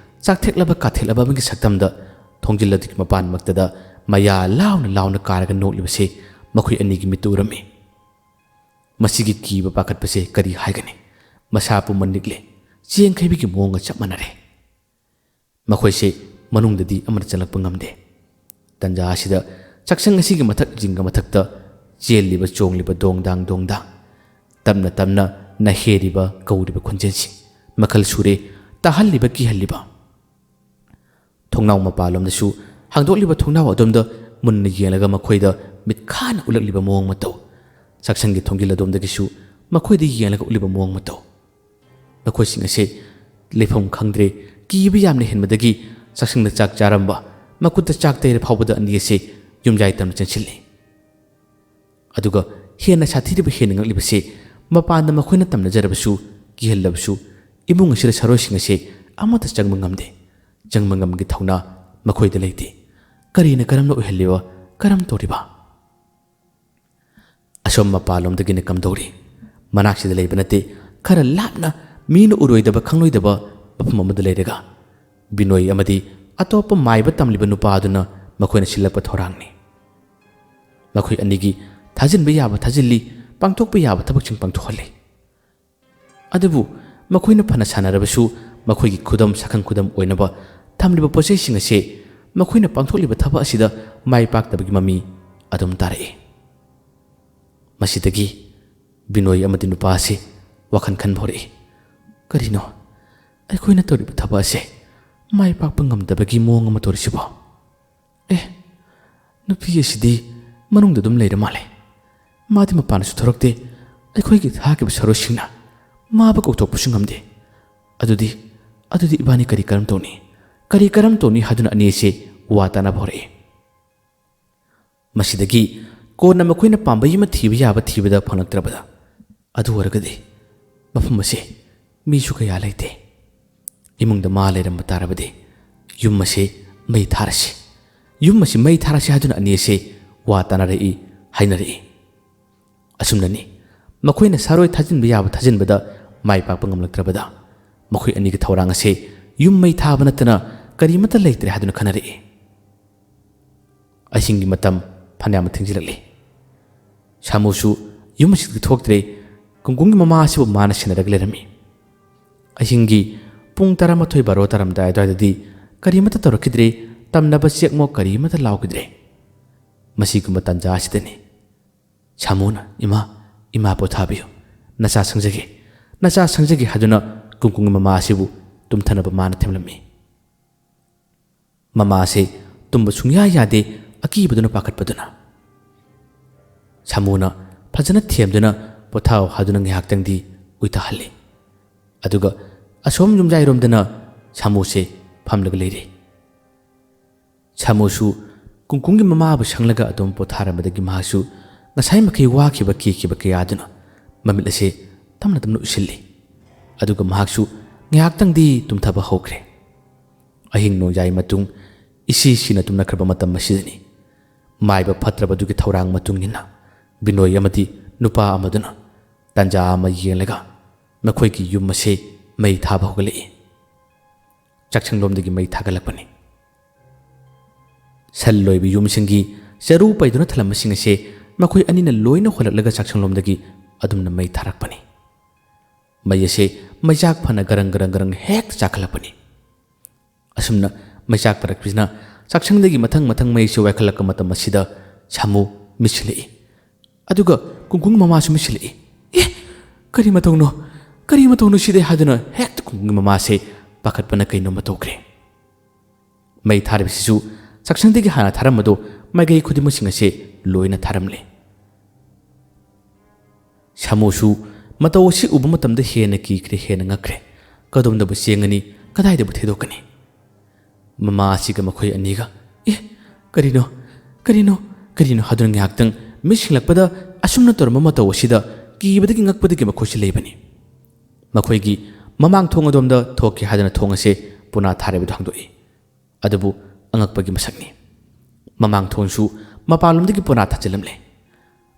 ꯆꯥꯛꯊꯦꯛꯂꯕ ꯀꯥꯊꯦꯛꯂꯕ ꯑꯃꯒꯤ ꯁꯛꯇꯝꯗ ꯊꯣꯡꯖꯤꯜꯂꯗꯨꯒꯤ ꯃꯄꯥꯟꯃꯛꯇꯗ ꯃꯌꯥ ꯂꯥꯎꯅ ꯀꯥꯔꯒ ꯅꯣꯛꯂꯤꯕꯁꯦ ꯃꯈꯣꯏ ꯑꯅꯤꯒꯤ ꯃꯤꯠꯇ ꯎꯔꯝꯃꯤ꯫ ꯃꯁꯤꯒꯤ ꯀꯤꯕ ꯄꯥꯈꯠꯄꯁꯦ ꯀꯔꯤ ꯍꯥꯏꯒꯅꯤ? ꯃꯁꯥ ꯄꯨꯝꯕ ꯅꯤꯛꯂꯦ, ꯆꯦꯡꯈꯩꯕꯤꯒꯤ ꯃꯑꯣꯡꯒ ꯆꯞ ꯃꯥꯟꯅꯔꯦ꯫ ꯃꯈꯣꯏꯁꯦ ꯃꯅꯨꯡꯗꯗꯤ ꯑꯃꯠꯇ ꯆꯪꯂꯛꯄ ꯉꯝꯗꯦ꯫ ꯇꯟꯖꯥ ꯑꯁꯤꯗ ꯆꯥꯛꯁꯪ ꯑꯁꯤꯒꯤ ꯃꯊꯛ ꯖꯤꯡꯒ ꯃꯊꯛꯇ ꯆꯦꯜꯂꯤꯕ ꯆꯣꯡꯂꯤꯕ ꯗꯣꯡꯗꯥꯡ ꯇꯞꯅ ꯇꯞꯅ ꯅꯍꯦꯔꯤꯕ ꯀꯧꯔꯤꯕ ꯈꯣꯟꯖꯦꯜꯁꯤꯡ ꯃꯈꯜ ꯁꯨꯔꯦ, ꯇꯥꯍꯜꯂꯤꯕ ꯀꯤꯍꯜꯂꯤꯕ꯫ ꯊꯣꯡꯅꯥꯎ ꯃꯄꯥꯟꯂꯣꯝꯗꯁꯨ ꯍꯥꯡꯗꯣꯛꯂꯤꯕ ꯊꯣꯡꯅꯥꯎ ꯑꯗꯣꯝꯗ ꯃꯨꯟꯅ ꯌꯦꯡꯂꯒ ꯃꯈꯣꯏꯗ ꯃꯤꯠꯈꯥꯅ ꯎꯠꯂꯛꯂꯤꯕ ꯃꯑꯣꯡ ꯃꯇꯧ, ꯆꯥꯛꯁꯪꯒꯤ ꯊꯣꯡꯖꯤꯜ ꯑꯗꯣꯝꯗꯒꯤꯁꯨ ꯃꯈꯣꯏꯗ ꯌꯦꯡꯂꯒ ꯎꯠꯂꯤꯕ ꯃꯑꯣꯡ ꯃꯇꯧ꯫ ꯃꯈꯣꯏꯁꯤꯡ ꯑꯁꯦ ꯂꯩꯐꯝ ꯈꯪꯗ꯭ꯔꯦ, ꯀꯤꯕ ꯌꯥꯝꯅ ꯍꯦꯟꯕꯗꯒꯤ ꯆꯥꯛꯁꯪꯗ ꯆꯥꯛ ꯆꯥꯔꯝꯕ, ꯃꯈꯨꯠꯇ ꯆꯥꯛ ꯇꯩꯔ ꯐꯥꯎꯕꯗ ꯑꯅꯤ ꯑꯁꯦ ꯌꯨꯝꯖꯥꯏ ꯇꯝꯅ ꯆꯪꯁꯤꯜꯂꯤ꯫ ꯑꯗꯨꯒ ꯍꯦꯟꯅ ꯁꯥꯊꯤꯔꯤꯕ ꯍꯦꯟꯅ ꯉꯛꯂꯤꯕꯁꯦ, ꯃꯄꯥꯟꯗ ꯃꯈꯣꯏꯅ ꯇꯝꯅꯖꯔꯕꯁꯨ ꯀꯤꯍꯜꯂꯕꯁꯨ ꯏꯃꯨꯡ ꯑꯁꯤꯗ ꯁꯔꯣꯏꯁꯤꯡ ꯑꯁꯦ ꯑꯃꯠꯇ ꯆꯪꯕ ꯉꯝꯗꯦ꯫ ꯆꯪꯕ ꯉꯝꯕꯒꯤ ꯊꯧꯅꯥ ꯃꯈꯣꯏꯗ ꯂꯩꯇꯦ꯫ ꯀꯔꯤꯅ ꯀꯔꯝꯅ ꯑꯣꯏꯍꯜꯂꯤꯕ, ꯀꯔꯝ ꯇꯧꯔꯤꯕ? ꯑꯁꯣꯝ ꯃꯄꯥꯟꯂꯣꯝꯗꯒꯤꯅ ꯀꯝꯗꯧꯔꯤ? ꯃꯅꯥꯛꯁꯤꯗ ꯂꯩꯕ ꯅꯠꯇꯦ, ꯈꯔ ꯂꯥꯞꯅ ꯃꯤꯅ ꯎꯔꯣꯏꯗꯕ ꯈꯪꯂꯣꯏꯗꯕ ꯃꯐꯝ ꯑꯃꯗ ꯂꯩꯔꯒ ꯕꯤꯅꯣꯏ ꯑꯃꯗꯤ ꯑꯇꯣꯞꯄ ꯃꯥꯏꯕ ꯇꯝꯂꯤꯕ ꯅꯨꯄꯥ ꯑꯗꯨꯅ ꯃꯈꯣꯏꯅ ꯁꯤꯜꯂꯛꯄ ꯊꯧꯔꯥꯡꯅꯤ꯫ ꯃꯈꯣꯏ ꯑꯅꯤꯒꯤ ꯊꯥꯖꯤꯟꯕ ꯌꯥꯕ ꯊꯥꯖꯤꯜꯂꯤ, ꯄꯥꯡꯊꯣꯛꯄ ꯌꯥꯕ ꯊꯕꯛꯁꯤꯡ ꯄꯥꯡꯊꯣꯛꯍꯜꯂꯤ꯫ ꯑꯗꯨꯕꯨ ꯃꯈꯣꯏꯅ ꯐꯅ ꯁꯥꯟꯅꯔꯕꯁꯨ ꯃꯈꯣꯏꯒꯤ ꯈꯨꯗꯝ ꯁꯛꯈꯪ ꯈꯨꯗꯝ ꯑꯣꯏꯅꯕ ꯊꯝꯂꯤꯕ ꯄꯣꯠꯆꯩꯁꯤꯡ ꯑꯁꯦ ꯃꯈꯣꯏꯅ ꯄꯥꯡꯊꯣꯛꯂꯤꯕ ꯊꯕꯛ ꯑꯁꯤꯗ ꯃꯥꯏ ꯄꯥꯛꯇꯕꯒꯤ ꯃꯃꯤ ꯑꯗꯨꯝ ꯇꯥꯔꯛꯏ꯫ ꯃꯁꯤꯗꯒꯤ ꯕꯤꯅꯣꯏ ꯑꯃꯗꯤ ꯅꯨꯄꯥ ꯑꯁꯤ ꯋꯥꯈꯜ ꯈꯟꯕ ꯍꯧꯔꯛꯏ꯫ ꯀꯔꯤꯅꯣ ꯑꯩꯈꯣꯏꯅ ꯇꯧꯔꯤꯕ ꯊꯕꯛ ꯑꯁꯦ ꯃꯥꯏ ꯄꯥꯛꯄ ꯉꯝꯗꯕꯒꯤ ꯃꯑꯣꯡ ꯑꯃ ꯇꯧꯔꯤꯁꯤꯕꯣ? ꯅꯨꯄꯤ ꯑꯁꯤꯗꯤ ꯃꯅꯨꯡꯗ ꯑꯗꯨꯝ ꯂꯩꯔ ꯃꯥꯜꯂꯦ꯫ ꯃꯥꯗꯤ ꯃꯄꯥꯟꯗꯁꯨ ꯊꯣꯔꯛꯇꯦ, ꯑꯩꯈꯣꯏꯒꯤ ꯊꯥꯈꯤꯕ ꯁꯔꯣꯏꯁꯤꯡꯅ ꯃꯥꯕꯨ ꯀꯧꯊꯣꯛꯄꯁꯨ ꯉꯝꯗꯦ꯫ ꯑꯗꯨꯗꯤ ꯏꯕꯥꯅꯤ ꯀꯔꯤ ꯀꯔꯝ ꯇꯧꯅꯤ? ꯀꯔꯤ ꯀꯔꯝ ꯇꯧꯅꯤ ꯍꯥꯏꯗꯨꯅ ꯑꯅꯤ ꯑꯁꯤ ꯋꯥ ꯇꯥꯅꯕ ꯍꯧꯔꯛꯏ꯫ ꯃꯁꯤꯗꯒꯤ ꯀꯣꯟꯅ ꯃꯈꯣꯏꯅ ꯄꯥꯝꯕꯩ ꯑꯃ ꯊꯤꯕ ꯌꯥꯕ ꯊꯤꯕꯗ ꯐꯪꯂꯛꯇ꯭ꯔꯕꯗ, ꯑꯗꯨ ꯑꯣꯏꯔꯒꯗꯤ ꯃꯐꯝ ꯑꯁꯤ ꯃꯤꯁꯨ ꯀꯌꯥ ꯂꯩꯇꯦ, ꯏꯃꯨꯡꯗ ꯃꯥ ꯂꯩꯔꯝꯕ ꯇꯥꯔꯕꯗꯤ ꯌꯨꯝ ꯑꯁꯤ ꯃꯩ ꯊꯥꯔꯁꯤ, ꯌꯨꯝ ꯑꯁꯤ ꯃꯩ ꯊꯥꯔꯁꯤ ꯍꯥꯏꯗꯨꯅ ꯑꯅꯤ ꯑꯁꯤ ꯋꯥ ꯇꯥꯅꯔꯛꯏ, ꯍꯥꯏꯅꯔꯛꯏ꯫ ꯑꯁꯨꯝꯅꯅꯤ ꯃꯈꯣꯏꯅ ꯁꯔꯣꯏ ꯊꯥꯖꯤꯟꯕ ꯌꯥꯕ ꯊꯥꯖꯤꯟꯕꯗ ꯃꯥꯏ ꯄꯥꯛꯄ ꯉꯝꯂꯛꯇ꯭ꯔꯕꯗ ꯃꯈꯣꯏ ꯑꯅꯤꯒꯤ ꯊꯧꯔꯥꯡ ꯑꯁꯤ ꯌꯨꯝ ꯃꯩ ꯊꯥꯕ ꯅꯠꯇꯅ ꯀꯔꯤꯃꯠꯇ ꯂꯩꯇ꯭ꯔꯦ ꯍꯥꯏꯗꯨꯅ ꯈꯟꯅꯔꯛꯏ꯫ ꯑꯍꯤꯡꯒꯤ ꯃꯇꯝ ꯐꯅꯌꯥꯝ ꯊꯦꯡꯖꯤꯜꯂꯛꯂꯤ꯫ ꯁꯥꯃꯨꯁꯨ ꯌꯨꯝ ꯑꯁꯤꯗꯒꯤ ꯊꯣꯛꯇ꯭ꯔꯦ, ꯀꯨꯡꯀꯨꯡꯒꯤ ꯃꯃꯥ ꯑꯁꯤꯕꯨ ꯃꯥꯅ ꯁꯦꯟꯅꯔꯒ ꯂꯩꯔꯝꯃꯤ꯫ ꯑꯍꯤꯡꯒꯤ ꯄꯨꯡ 12 ꯇꯥꯔꯝꯗꯥꯏ ꯑꯗꯨꯋꯥꯏꯗꯗꯤ ꯀꯔꯤꯃꯠꯇ ꯇꯧꯔꯛꯈꯤꯗ꯭ꯔꯦ, ꯇꯝꯅꯕ ꯆꯦꯛꯃꯣꯛ ꯀꯔꯤꯃꯠꯇ ꯂꯥꯎꯈꯤꯗ꯭ꯔꯦ꯫ ꯃꯁꯤꯒꯨꯝꯕ ꯇꯥꯟꯖꯥ ꯑꯁꯤꯗꯅꯤ ꯁꯥꯃꯨꯅ ꯏꯃꯥ ꯄꯣꯊꯥꯕꯤꯌꯨ, ꯅꯆꯥ ꯁꯪꯖꯒꯦ ꯍꯥꯏꯗꯨꯅ ꯀꯨꯡꯀꯨꯡꯒꯤ ꯃꯃꯥ ꯑꯁꯤꯕꯨ ꯇꯨꯝꯊꯅꯕ ꯃꯥꯅ ꯊꯦꯝꯂꯝꯃꯤ꯫ ꯃꯃꯥ ꯑꯁꯤ ꯇꯨꯝꯕ ꯁꯨꯡꯌꯥ ꯌꯥꯗꯦ, ꯑꯀꯤꯕꯗꯨꯅ ꯄꯥꯈꯠꯄꯗꯨꯅ꯫ ꯁꯥꯃꯨꯅ ꯐꯖꯅ ꯊꯦꯝꯗꯨꯅ ꯄꯣꯊꯥꯎ ꯍꯥꯏꯗꯨꯅ ꯉꯥꯏꯍꯥꯛꯇꯪꯗꯤ ꯎꯏꯊꯍꯜꯂꯤ꯫ ꯑꯗꯨꯒ ꯑꯁꯣꯝ ꯌꯨꯝꯖꯥꯏꯔꯣꯝꯗꯅ ꯁꯥꯃꯨꯁꯦ ꯐꯝꯂꯒ ꯂꯩꯔꯤ꯫ ꯁꯥꯃꯨꯁꯨ ꯀꯨꯡꯀꯨꯡꯒꯤ ꯃꯃꯥꯕꯨ ꯁꯪꯂꯒ ꯑꯗꯨꯝ ꯄꯣꯊꯥꯔꯝꯕꯗꯒꯤ ꯃꯍꯥꯛꯁꯨ ꯉꯁꯥꯏ ꯃꯈꯩ ꯋꯥꯈꯤꯕ ꯀꯤꯈꯤꯕ ꯀꯌꯥꯗꯨꯅ ꯃꯃꯤꯠ ꯑꯁꯤ ꯇꯞꯅ ꯎꯏꯁꯤꯜꯂꯤ꯫ ꯑꯗꯨꯒ ꯃꯍꯥꯛꯁꯨ ꯉꯥꯏꯍꯥꯛꯇꯪꯗꯤ ꯇꯨꯝꯊꯕ ꯍꯧꯈ꯭ꯔꯦ꯫ ꯑꯍꯤꯡ ꯅꯣꯡꯌꯥꯏ ꯃꯇꯨꯡ ꯏꯁꯤꯁꯤꯅ ꯇꯨꯝꯅꯈ꯭ꯔꯕ ꯃꯇꯝ ꯑꯁꯤꯗꯅꯤ ꯃꯥꯏꯕ ꯐꯠꯇ꯭ꯔꯕꯗꯨꯒꯤ ꯊꯧꯔꯥꯡ ꯃꯇꯨꯡ ꯏꯟꯅ ꯕꯤꯅꯣꯏ ꯑꯃꯗꯤ ꯅꯨꯄꯥ ꯑꯃꯗꯨꯅ ꯇꯟꯖꯥ ꯑꯃ ꯌꯦꯡꯂꯒ ꯃꯈꯣꯏꯒꯤ ꯌꯨꯝ ꯑꯁꯤ ꯃꯩ ꯊꯥꯕ ꯍꯧꯒꯠꯂꯛꯏ꯫ ꯆꯥꯛꯁꯪꯂꯣꯝꯗꯒꯤ ꯃꯩ ꯊꯥꯒꯠꯂꯛꯄꯅꯤ꯫ ꯁꯟ ꯂꯣꯏꯕ ꯌꯨꯝꯁꯤꯡꯒꯤ ꯆꯔꯨ ꯄꯩꯗꯨꯅ ꯊꯜꯂꯝꯕꯁꯤꯡ ꯑꯁꯤ ꯃꯈꯣꯏ ꯑꯅꯤꯅ ꯂꯣꯏꯅ ꯍꯣꯜꯂꯛꯂꯒ ꯆꯥꯛꯁꯪꯂꯣꯝꯗꯒꯤ ꯑꯗꯨꯝꯅ ꯃꯩ ꯊꯥꯔꯛꯄꯅꯤ꯫ ꯃꯩ ꯑꯁꯤ ꯃꯩꯆꯥꯛ ꯐꯅ ꯒꯔꯪ ꯍꯦꯛꯇ ꯆꯥꯛꯈꯠꯂꯛꯄꯅꯤ꯫ ꯑꯁꯨꯝꯅ ꯃꯩꯆꯥꯛ ꯄꯔꯛꯄꯁꯤꯅ ꯆꯥꯛꯁꯪꯗꯒꯤ ꯃꯊꯪ ꯃꯩꯁꯨ ꯋꯥꯏꯈꯠꯂꯛꯄ ꯃꯇꯝ ꯑꯁꯤꯗ ꯁꯥꯃꯨ ꯃꯤꯠꯁꯤꯜꯂꯛꯏ꯫ ꯑꯗꯨꯒ ꯀꯨꯡꯀꯨꯡ ꯃꯃꯥꯁꯨ ꯃꯤꯠꯁꯤꯜꯂꯛꯏ꯫ ꯀꯔꯤ ꯃꯇꯧꯅꯣ ꯁꯤꯗ ꯍꯥꯏꯗꯨꯅ ꯍꯦꯛꯇ ꯀꯨꯡꯀꯨꯡꯒꯤ ꯃꯃꯥꯁꯦ ꯄꯥꯈꯠꯄꯅ ꯀꯩꯅꯣꯝꯃ ꯇꯧꯈ꯭ꯔꯦ꯫ ꯃꯩ ꯊꯥꯔꯤꯕꯁꯤꯁꯨ ꯆꯥꯛꯁꯪꯗꯒꯤ ꯍꯥꯟꯅ ꯊꯥꯔꯝꯕꯗꯣ ꯃꯥꯏꯀꯩ ꯈꯨꯗꯤꯡꯃꯛꯁꯤꯡ ꯑꯁꯤ ꯂꯣꯏꯅ ꯊꯥꯔꯝꯂꯦ꯫ ꯁꯥꯃꯨꯁꯨ ꯃꯇꯧ ꯑꯁꯤ ꯎꯕ ꯃꯇꯝꯗ ꯍꯦꯟꯅ ꯀꯤꯈ꯭ꯔꯦ, ꯍꯦꯟꯅ ꯉꯛꯈ꯭ꯔꯦ꯫ ꯀꯗꯣꯝꯗꯕꯨ ꯆꯦꯟꯒꯅꯤ, ꯀꯗꯥꯏꯗꯕꯨ ꯊꯩꯗꯣꯛꯀꯅꯤ? ꯃꯃꯥ ꯑꯁꯤꯒ ꯃꯈꯣꯏ ꯑꯅꯤꯒ ꯀꯔꯤꯅꯣ ꯍꯥꯏꯗꯨꯅ ꯉꯥꯏꯍꯥꯛꯇꯪ ꯃꯤꯠ ꯁꯤꯡꯂꯛꯄꯗ ꯑꯁꯨꯝꯅ ꯇꯧꯔꯝꯕ ꯃꯇꯧ ꯑꯁꯤꯗ ꯀꯤꯕꯗꯒꯤ ꯉꯛꯄꯗꯒꯤ ꯃꯈꯣꯏꯁꯤ ꯂꯩꯕꯅꯤ꯫ ꯃꯈꯣꯏꯒꯤ ꯃꯃꯥꯡ ꯊꯣꯡ ꯑꯗꯣꯝꯗ ꯊꯣꯛꯀꯦ ꯍꯥꯏꯗꯨꯅ ꯊꯣꯡ ꯑꯁꯤ ꯄꯨꯅꯥ ꯊꯥꯔꯤꯕꯗꯨ ꯍꯥꯡꯗꯣꯛꯏ꯫ ꯑꯗꯨꯕꯨ ꯑꯉꯛꯄꯒꯤ ꯃꯁꯛꯅꯤ, ꯃꯃꯥꯡ ꯊꯣꯡꯁꯨ ꯃꯄꯥꯟꯂꯣꯝꯗꯒꯤ ꯄꯨꯅꯥ ꯊꯥꯖꯤꯜꯂꯝꯂꯦ꯫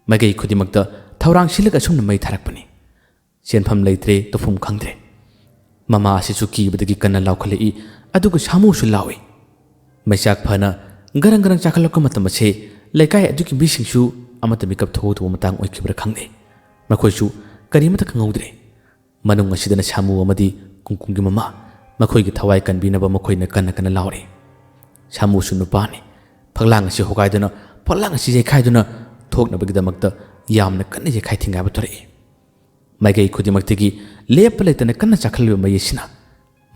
ꯃꯥꯏꯀꯩ ꯈꯨꯗꯤꯡꯃꯛꯇ ꯊꯧꯔꯥꯡ ꯁꯤꯜꯂꯒ ꯑꯁꯨꯝꯅ ꯃꯩ ꯊꯥꯔꯛꯄꯅꯤ꯫ ꯆꯦꯟꯐꯝ ꯂꯩꯇ꯭ꯔꯦ, ꯇꯧꯐꯝ ꯈꯪꯗ꯭ꯔꯦ꯫ ꯃꯃꯥ ꯑꯁꯤꯁꯨ ꯀꯤꯕꯗꯒꯤ ꯀꯟꯅ ꯂꯥꯎꯈꯠꯂꯛꯏ, ꯑꯗꯨꯒ ꯁꯥꯃꯨꯁꯨ ꯂꯥꯎꯏ꯫ ꯃꯩꯆꯥꯛ ꯐꯅ ꯒꯔꯪ ꯒꯔꯪ ꯆꯥꯈꯠꯂꯛꯄ ꯃꯇꯝ ꯑꯁꯤ ꯂꯩꯀꯥꯏ ꯑꯗꯨꯒꯤ ꯃꯤꯁꯤꯡꯁꯨ ꯑꯃꯠꯇ ꯃꯤꯀꯞ ꯊꯣꯛꯇꯕ ꯃꯇꯥꯡ ꯑꯣꯏꯈꯤꯕ꯭ꯔꯥ ꯈꯪꯗꯦ ꯃꯈꯣꯏꯁꯨ ꯀꯔꯤꯃꯠꯇ ꯈꯪꯍꯧꯗ꯭ꯔꯦ ꯃꯅꯨꯡ ꯑꯁꯤꯗꯅ ꯁꯥꯃꯨ ꯑꯃꯗꯤ ꯀꯨꯡꯀꯨꯡꯒꯤ ꯃꯃꯥ ꯃꯈꯣꯏꯒꯤ ꯊꯋꯥꯏ ꯀꯟꯕꯤꯅꯕ ꯃꯈꯣꯏꯅ ꯀꯟꯅ ꯀꯟꯅ ꯂꯥꯎꯔꯤ ꯁꯥꯃꯨꯁꯨ ꯅꯨꯄꯥꯅꯤ ꯐꯛꯂꯥꯡ ꯑꯁꯤ ꯍꯣꯒꯥꯏꯗꯨꯅ ꯐꯛꯂꯥꯡ ꯑꯁꯤ ꯌꯩꯈꯥꯏꯗꯨꯅ ꯊꯣꯛꯅꯕꯒꯤꯗꯃꯛꯇ ꯌꯥꯝꯅ ꯀꯟꯅ ꯌꯩꯈꯥꯏ ꯊꯤꯡꯒꯥꯏꯕ ꯊꯣꯔꯛꯏ ꯃꯥꯏꯀꯩ ꯈꯨꯗꯤꯡꯃꯛꯇꯒꯤ ꯂꯦꯞꯄ ꯂꯩꯇꯅ ꯀꯟꯅ ꯆꯥꯈꯠꯂꯤꯕ ꯃꯩ ꯑꯁꯤꯅ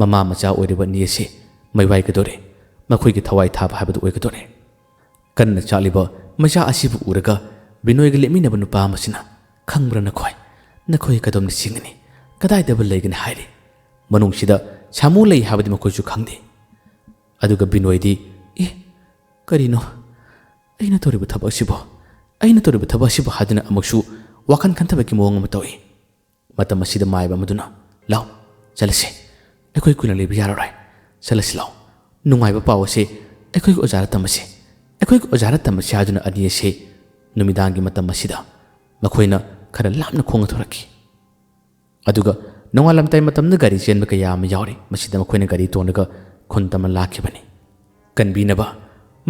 ꯃꯃꯥ ꯃꯆꯥ ꯑꯣꯏꯔꯤꯕ ꯑꯅꯤ ꯑꯁꯤ ꯃꯩꯋꯥꯏꯒꯗꯣꯔꯦ ꯃꯈꯣꯏꯒꯤ ꯊꯋꯥꯏ ꯊꯥꯕ ꯍꯥꯏꯕꯗꯨ ꯑꯣꯏꯒꯗꯣꯔꯦ ꯀꯟꯅ ꯆꯥꯛꯂꯤꯕ ꯃꯆꯥ ꯑꯁꯤꯕꯨ ꯎꯔꯒ ꯕꯤꯅꯣꯏꯒ ꯂꯦꯞꯃꯤꯟꯅꯕ ꯅꯨꯄꯥ ꯑꯃꯁꯤꯅ ꯈꯪꯕ꯭ꯔꯥ ꯅꯈꯣꯏ ꯀꯗꯣꯝ ꯅꯤꯡꯁꯤꯡꯒꯅꯤ ꯀꯗꯥꯏꯗꯕꯨ ꯂꯩꯒꯅꯤ ꯍꯥꯏꯔꯤ ꯃꯅꯨꯡꯁꯤꯗ ꯁꯥꯃꯨ ꯂꯩ ꯍꯥꯏꯕꯗꯤ ꯃꯈꯣꯏꯁꯨ ꯈꯪꯗꯦ ꯑꯗꯨꯒ ꯕꯤꯅꯣꯏꯗꯤ ꯀꯔꯤꯅꯣ ꯑꯩꯅ ꯇꯧꯔꯤꯕ ꯊꯕꯛ ꯑꯁꯤꯕꯨ ꯍꯥꯏꯗꯨꯅ ꯑꯃꯨꯛꯁꯨ ꯋꯥꯈꯜ ꯈꯟꯊꯕꯒꯤ ꯃꯑꯣꯡ ꯑꯃ ꯇꯧꯏ ꯃꯇꯝ ꯑꯁꯤꯗ ꯃꯥꯏꯕ ꯑꯃꯗꯨꯅ ꯂꯥꯎ ꯆꯠꯂꯁꯤ ꯑꯩꯈꯣꯏ ꯀꯨꯏꯅ ꯂꯩꯕ ꯌꯥꯔꯔꯣꯏ ꯆꯠꯂꯁꯤ ꯂꯥꯎ ꯅꯨꯡꯉꯥꯏꯕ ꯄꯥꯎ ꯑꯁꯤ ꯑꯩꯈꯣꯏꯒꯤ ꯑꯣꯖꯥꯗ ꯇꯝꯃꯁꯤ ꯍꯥꯏꯗꯨꯅ ꯑꯅꯤ ꯑꯁꯤ ꯅꯨꯃꯤꯗꯥꯡꯒꯤ ꯃꯇꯝ ꯑꯁꯤꯗ ꯃꯈꯣꯏꯅ ꯈꯔ ꯂꯥꯞꯅ ꯈꯣꯡꯅ ꯊꯣꯔꯛꯈꯤ ꯑꯗꯨꯒ ꯅꯣꯡꯉꯥꯜꯂꯝꯗꯥꯏ ꯃꯇꯝꯗ ꯒꯥꯔꯤ ꯆꯦꯟꯕ ꯀꯌꯥ ꯑꯃ ꯌꯥꯎꯔꯤ ꯃꯁꯤꯗ ꯃꯈꯣꯏꯅ ꯒꯥꯔꯤ ꯇꯣꯡꯂꯒ ꯈꯨꯟ ꯇꯝꯅ ꯂꯥꯛꯈꯤꯕꯅꯤ ꯀꯟꯕꯤꯅꯕ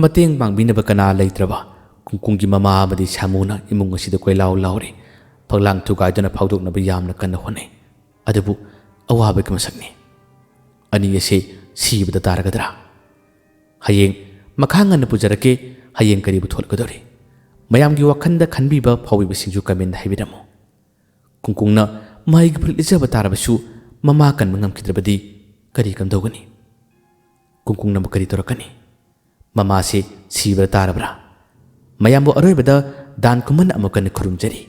ꯃꯇꯦꯡ ꯄꯥꯡꯕꯤꯅꯕ ꯀꯅꯥ ꯂꯩꯇ꯭ꯔꯕ ꯀꯨꯡꯀꯨꯡꯒꯤ ꯃꯃꯥ ꯑꯃꯗꯤ ꯁꯥꯃꯨꯅ ꯏꯃꯨꯡ ꯑꯁꯤꯗ ꯀꯣꯏꯂꯥꯎ ꯂꯥꯎꯔꯤ ꯐꯛꯂꯥꯡ ꯊꯨꯒꯥꯏꯗꯨꯅ ꯐꯥꯎꯗꯣꯛꯅꯕ ꯌꯥꯝꯅ ꯀꯟꯅ ꯍꯣꯠꯅꯩ ꯑꯗꯨꯕꯨ ꯑꯋꯥꯕꯒꯤ ꯃꯁꯛꯅꯤ ꯑꯅꯤ ꯑꯁꯤ ꯁꯤꯕꯗ ꯇꯥꯔꯒꯗ꯭ꯔꯥ ꯍꯌꯦꯡ ꯃꯈꯥ ꯉꯟꯅ ꯄꯨꯖꯔꯛꯀꯦ ꯍꯌꯦꯡ ꯀꯔꯤꯕꯨ ꯊꯣꯛꯂꯛꯀꯗꯧꯔꯤ ꯃꯌꯥꯝꯒꯤ ꯋꯥꯈꯟꯗ ꯈꯟꯕꯤꯕ ꯐꯥꯎꯕꯤꯕꯁꯤꯡꯁꯨ ꯀꯃꯦꯟꯗ ꯍꯥꯏꯕꯤꯔꯝꯃꯨ ꯀꯨꯡꯀꯨꯡꯅ ꯃꯍꯩꯒꯤ ꯐꯨꯔꯤꯠ ꯂꯤꯠꯆꯕ ꯇꯥꯔꯕꯁꯨ ꯃꯃꯥ ꯀꯟꯕ ꯉꯝꯈꯤꯗ꯭ꯔꯕꯗꯤ ꯀꯔꯤ ꯀꯝꯗꯧꯒꯅꯤ ꯀꯨꯡꯀꯨꯡꯅꯕꯨ ꯀꯔꯤ ꯇꯧꯔꯛꯀꯅꯤ ꯃꯃꯥꯁꯤ ꯁꯤꯕꯗ ꯇꯥꯔꯕ꯭ꯔꯥ ꯃꯌꯥꯝꯕꯨ ꯑꯔꯣꯏꯕꯗ ꯗꯥꯟ ꯈꯨꯃꯟ ꯑꯃꯨꯛ ꯀꯟꯅ ꯈꯨꯔꯨꯝꯖꯔꯤ